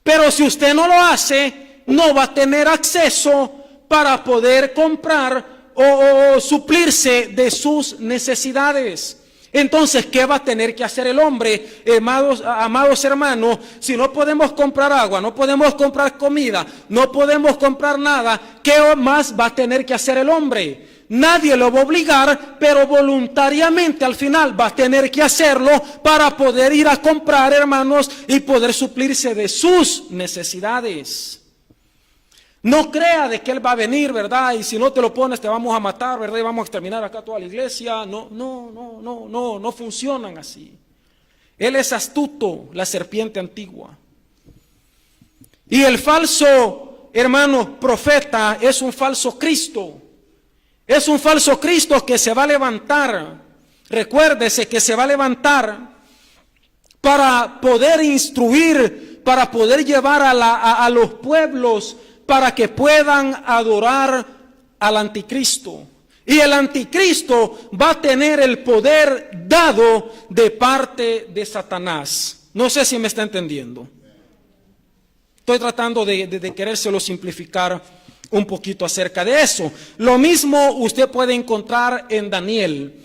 Pero si usted no lo hace, no va a tener acceso para poder comprar o suplirse de sus necesidades. Entonces, ¿qué va a tener que hacer el hombre, amados hermanos? Si no podemos comprar agua, no podemos comprar comida, no podemos comprar nada, ¿qué más va a tener que hacer el hombre? Nadie lo va a obligar, pero voluntariamente al final va a tener que hacerlo para poder ir a comprar, hermanos, y poder suplirse de sus necesidades. No crea de que Él va a venir, ¿verdad? Y si no te lo pones te vamos a matar, ¿verdad? Y vamos a exterminar acá toda la iglesia. No funcionan así. Él es astuto, la serpiente antigua. Y el falso, hermano, profeta es un falso Cristo. Es un falso Cristo que se va a levantar. Recuérdese que se va a levantar para poder instruir, para poder llevar a los pueblos para que puedan adorar al anticristo. Y el anticristo va a tener el poder dado de parte de Satanás. No sé si me está entendiendo. Estoy tratando de querérselo simplificar un poquito acerca de eso. Lo mismo usted puede encontrar en Daniel,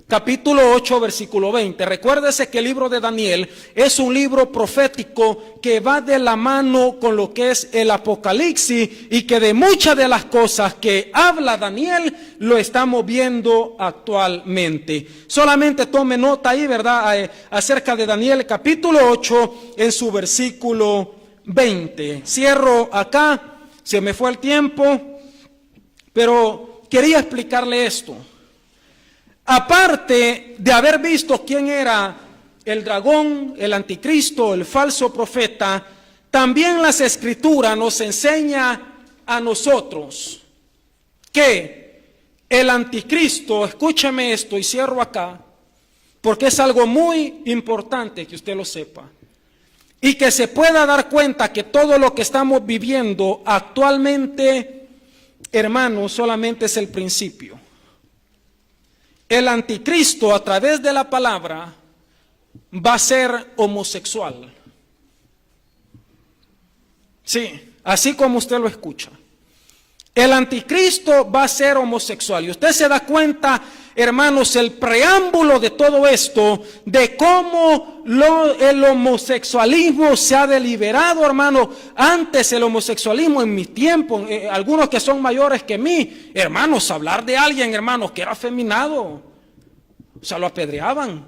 capítulo 8, versículo 20. Recuérdese que el libro de Daniel es un libro profético que va de la mano con lo que es el Apocalipsis y que de muchas de las cosas que habla Daniel lo estamos viendo actualmente. Solamente tome nota ahí, ¿verdad? Acerca de Daniel, capítulo 8, en su versículo 20. Cierro acá, se me fue el tiempo, pero quería explicarle esto. Aparte de haber visto quién era el dragón, el anticristo, el falso profeta, también las escrituras nos enseña a nosotros que el anticristo, escúcheme esto y cierro acá, porque es algo muy importante que usted lo sepa y que se pueda dar cuenta que todo lo que estamos viviendo actualmente, hermanos, solamente es el principio. El anticristo a través de la palabra va a ser homosexual. Sí, así como usted lo escucha. El anticristo va a ser homosexual. Y usted se da cuenta, hermanos, el preámbulo de todo esto, de cómo el homosexualismo se ha deliberado, hermano. Antes el homosexualismo en mis tiempos, algunos que son mayores que mí, hermanos, hablar de alguien, hermanos, que era afeminado, o sea, lo apedreaban,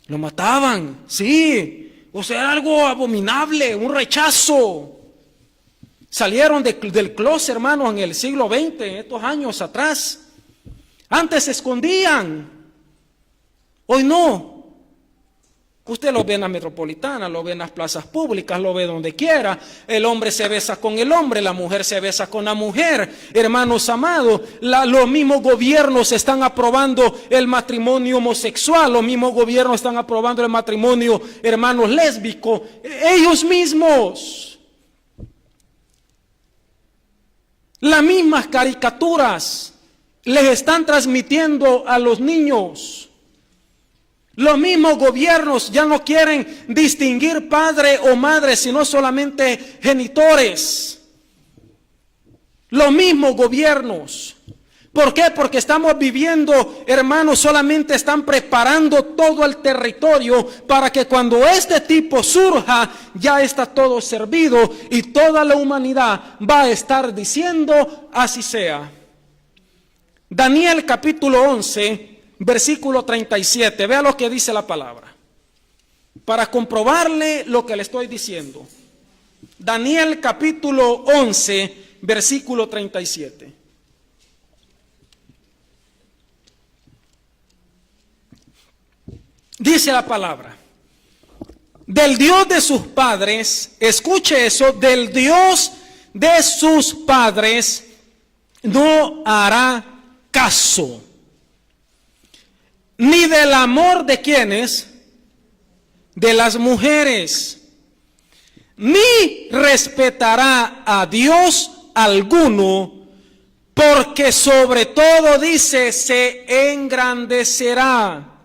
lo mataban, sí, o sea, era algo abominable, un rechazo. Salieron del closet, hermanos, en el siglo XX, estos años atrás. Antes se escondían, hoy no. Usted lo ve en la metropolitana, lo ve en las plazas públicas, lo ve donde quiera. El hombre se besa con el hombre, la mujer se besa con la mujer. Hermanos amados, los mismos gobiernos están aprobando el matrimonio homosexual, los mismos gobiernos están aprobando el matrimonio, hermanos, lésbico. Ellos mismos. Las mismas caricaturas les están transmitiendo a los niños. Los mismos gobiernos ya no quieren distinguir padre o madre, sino solamente genitores. Los mismos gobiernos. ¿Por qué? Porque estamos viviendo, hermanos, solamente están preparando todo el territorio para que cuando este tipo surja, ya está todo servido y toda la humanidad va a estar diciendo, así sea. Daniel capítulo 11, versículo 37, vea lo que dice la palabra, para comprobarle lo que le estoy diciendo. Daniel capítulo 11, versículo 37. Dice la palabra, del Dios de sus padres, escuche eso, del Dios de sus padres no hará caso, ni del amor de quienes, de las mujeres, ni respetará a Dios alguno, porque sobre todo, dice, se engrandecerá.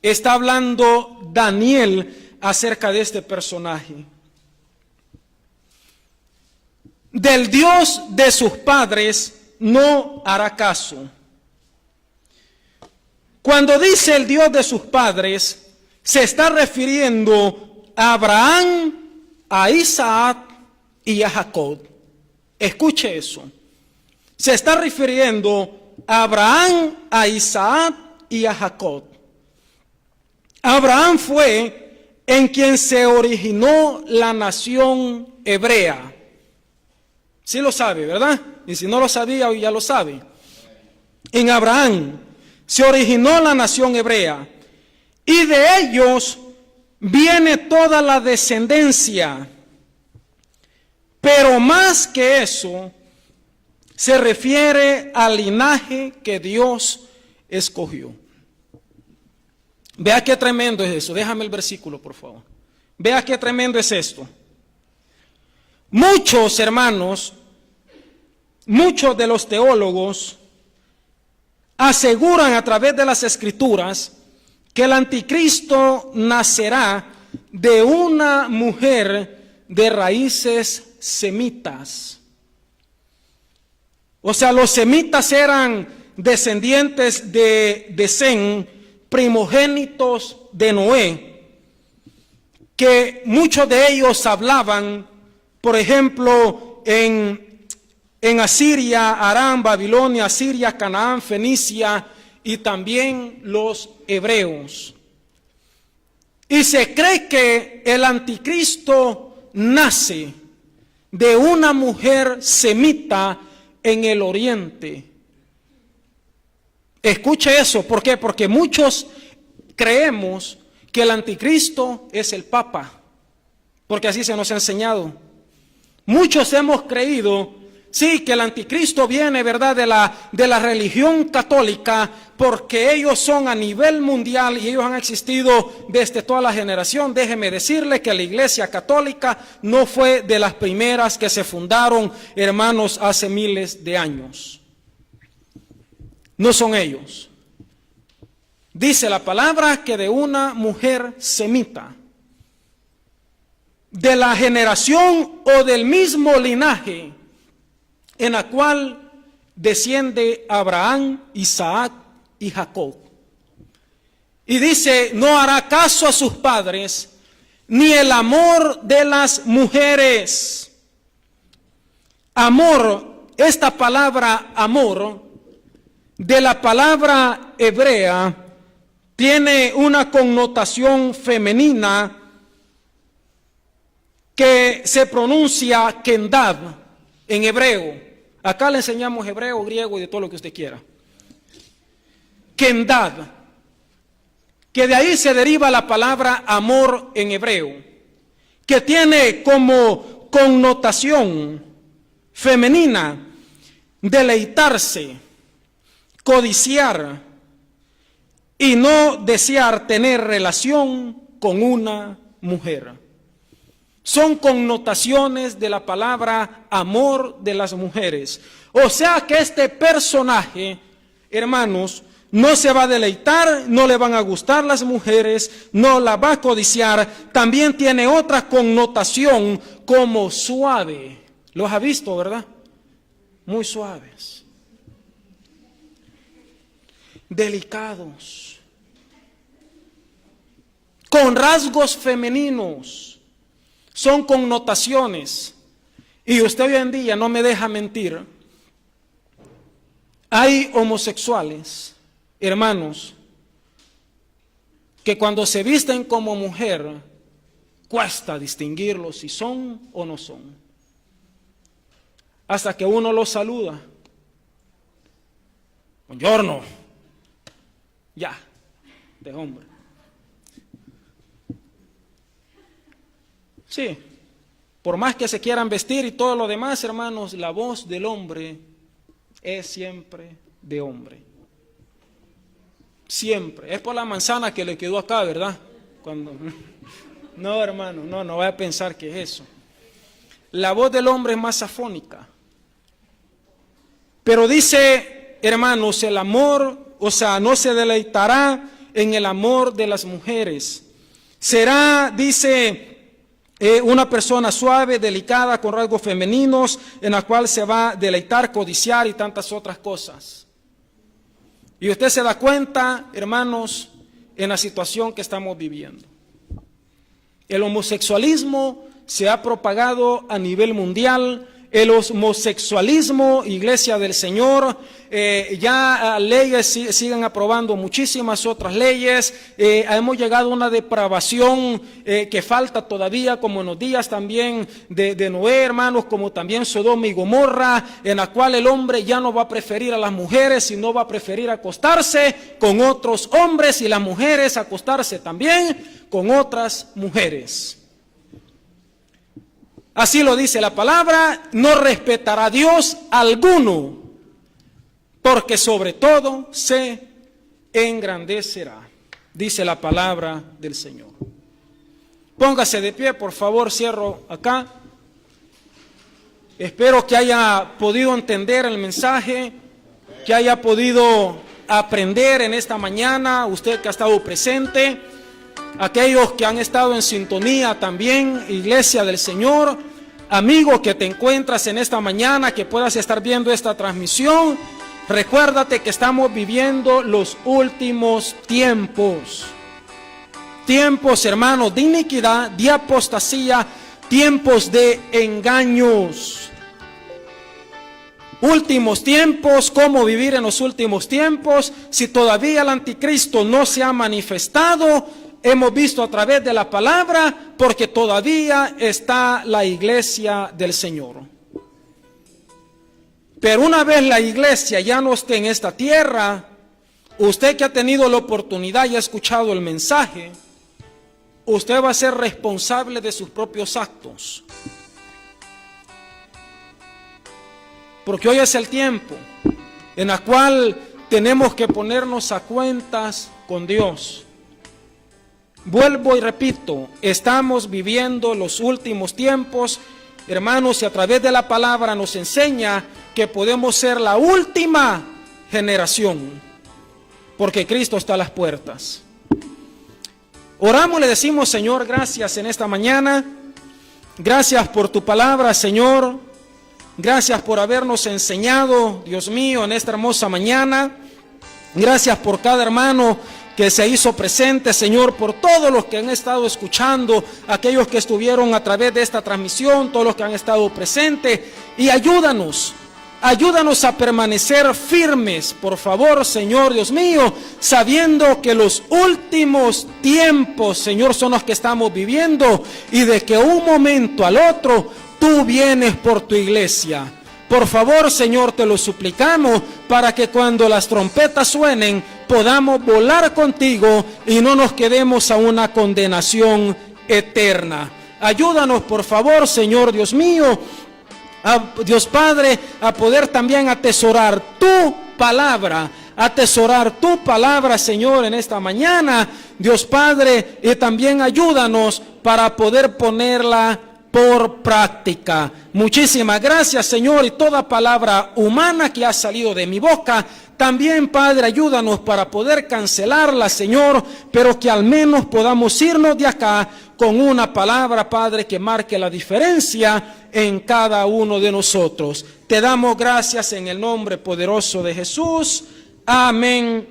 Está hablando Daniel acerca de este personaje. Del Dios de sus padres no hará caso. Cuando dice el Dios de sus padres, se está refiriendo a Abraham, a Isaac y a Jacob. Escuche eso. Se está refiriendo a Abraham, a Isaac y a Jacob. Abraham fue en quien se originó la nación hebrea. Sí lo sabe, ¿verdad? Y si no lo sabía, hoy ya lo sabe. En Abraham se originó la nación hebrea, y de ellos viene toda la descendencia. Pero más que eso, se refiere al linaje que Dios escogió. Vea qué tremendo es eso. Déjame el versículo, por favor. Vea qué tremendo es esto. Muchos hermanos, muchos de los teólogos aseguran a través de las Escrituras que el anticristo nacerá de una mujer de raíces semitas. O sea, los semitas eran descendientes de Sem, primogénitos de Noé, que muchos de ellos hablaban, por ejemplo, en Asiria, Aram, Babilonia, Siria, Canaán, Fenicia y también los hebreos. Y se cree que el anticristo nace de una mujer semita en el oriente. Escuche eso, ¿por qué? Porque muchos creemos que el anticristo es el Papa, porque así se nos ha enseñado. Muchos hemos creído, sí, que el anticristo viene, ¿verdad?, de la religión católica, porque ellos son a nivel mundial y ellos han existido desde toda la generación. Déjeme decirle que la Iglesia Católica no fue de las primeras que se fundaron, hermanos, hace miles de años. No son ellos. Dice la palabra que de una mujer semita, de la generación o del mismo linaje en la cual desciende Abraham, Isaac y Jacob. Y dice, no hará caso a sus padres, ni el amor de las mujeres. Amor, esta palabra amor, de la palabra hebrea, tiene una connotación femenina que se pronuncia kendad en hebreo. Acá le enseñamos hebreo, griego y de todo lo que usted quiera. Kendad, que de ahí se deriva la palabra amor en hebreo, que tiene como connotación femenina deleitarse, codiciar y no desear tener relación con una mujer. Son connotaciones de la palabra amor de las mujeres. O sea que este personaje, hermanos, no se va a deleitar, no le van a gustar las mujeres, no la va a codiciar. También tiene otra connotación como suave. ¿Los ha visto, verdad? Muy suaves. Delicados. Con rasgos femeninos. Son connotaciones. Y usted hoy en día no me deja mentir. Hay homosexuales, hermanos, que cuando se visten como mujer, cuesta distinguirlos si son o no son. Hasta que uno los saluda. Buongiorno. Ya, de hombre. Sí, por más que se quieran vestir y todo lo demás, hermanos, la voz del hombre es siempre de hombre. Siempre. Es por la manzana que le quedó acá, ¿verdad? No, hermano, no vaya a pensar que es eso. La voz del hombre es más afónica. Pero dice, hermanos, el amor, o sea, no se deleitará en el amor de las mujeres. Será, dice, una persona suave, delicada, con rasgos femeninos, en la cual se va a deleitar, codiciar y tantas otras cosas. Y usted se da cuenta, hermanos, en la situación que estamos viviendo. El homosexualismo se ha propagado a nivel mundial el homosexualismo, Iglesia del Señor, ya leyes siguen aprobando muchísimas otras leyes, hemos llegado a una depravación que falta todavía, como en los días también de Noé, hermanos, como también Sodoma y Gomorra, en la cual el hombre ya no va a preferir a las mujeres, sino va a preferir acostarse con otros hombres y las mujeres acostarse también con otras mujeres. Así lo dice la palabra, no respetará a Dios alguno, porque sobre todo se engrandecerá, dice la palabra del Señor. Póngase de pie, por favor, cierro acá. Espero que haya podido entender el mensaje, que haya podido aprender en esta mañana, usted que ha estado presente, aquellos que han estado en sintonía también, Iglesia del Señor, amigo que te encuentras en esta mañana, que puedas estar viendo esta transmisión, recuérdate que estamos viviendo los últimos tiempos. Tiempos, hermanos, de iniquidad, de apostasía, tiempos de engaños. Últimos tiempos, ¿cómo vivir en los últimos tiempos? Si todavía el anticristo no se ha manifestado, hemos visto a través de la palabra, porque todavía está la iglesia del Señor. Pero una vez la iglesia ya no esté en esta tierra, usted que ha tenido la oportunidad y ha escuchado el mensaje, usted va a ser responsable de sus propios actos. Porque hoy es el tiempo en el cual tenemos que ponernos a cuentas con Dios. Vuelvo y repito, estamos viviendo los últimos tiempos, hermanos, y a través de la palabra nos enseña que podemos ser la última generación, porque Cristo está a las puertas. Oramos, le decimos, Señor, gracias en esta mañana, gracias por tu palabra, Señor. Gracias por habernos enseñado, Dios mío, en esta hermosa mañana. Gracias por cada hermano que se hizo presente, Señor, por todos los que han estado escuchando, aquellos que estuvieron a través de esta transmisión, todos los que han estado presentes. Y ayúdanos a permanecer firmes, por favor, Señor, Dios mío, sabiendo que los últimos tiempos, Señor, son los que estamos viviendo y de que un momento al otro tú vienes por tu iglesia. Por favor, Señor, te lo suplicamos para que cuando las trompetas suenen podamos volar contigo y no nos quedemos a una condenación eterna. Ayúdanos, por favor, Señor, Dios mío, Dios Padre, a poder también atesorar tu palabra, Señor, en esta mañana, Dios Padre, y también ayúdanos para poder ponerla por práctica. Muchísimas gracias, Señor, y toda palabra humana que ha salido de mi boca, también, Padre, ayúdanos para poder cancelarla, Señor, pero que al menos podamos irnos de acá con una palabra, Padre, que marque la diferencia en cada uno de nosotros. Te damos gracias en el nombre poderoso de Jesús. Amén.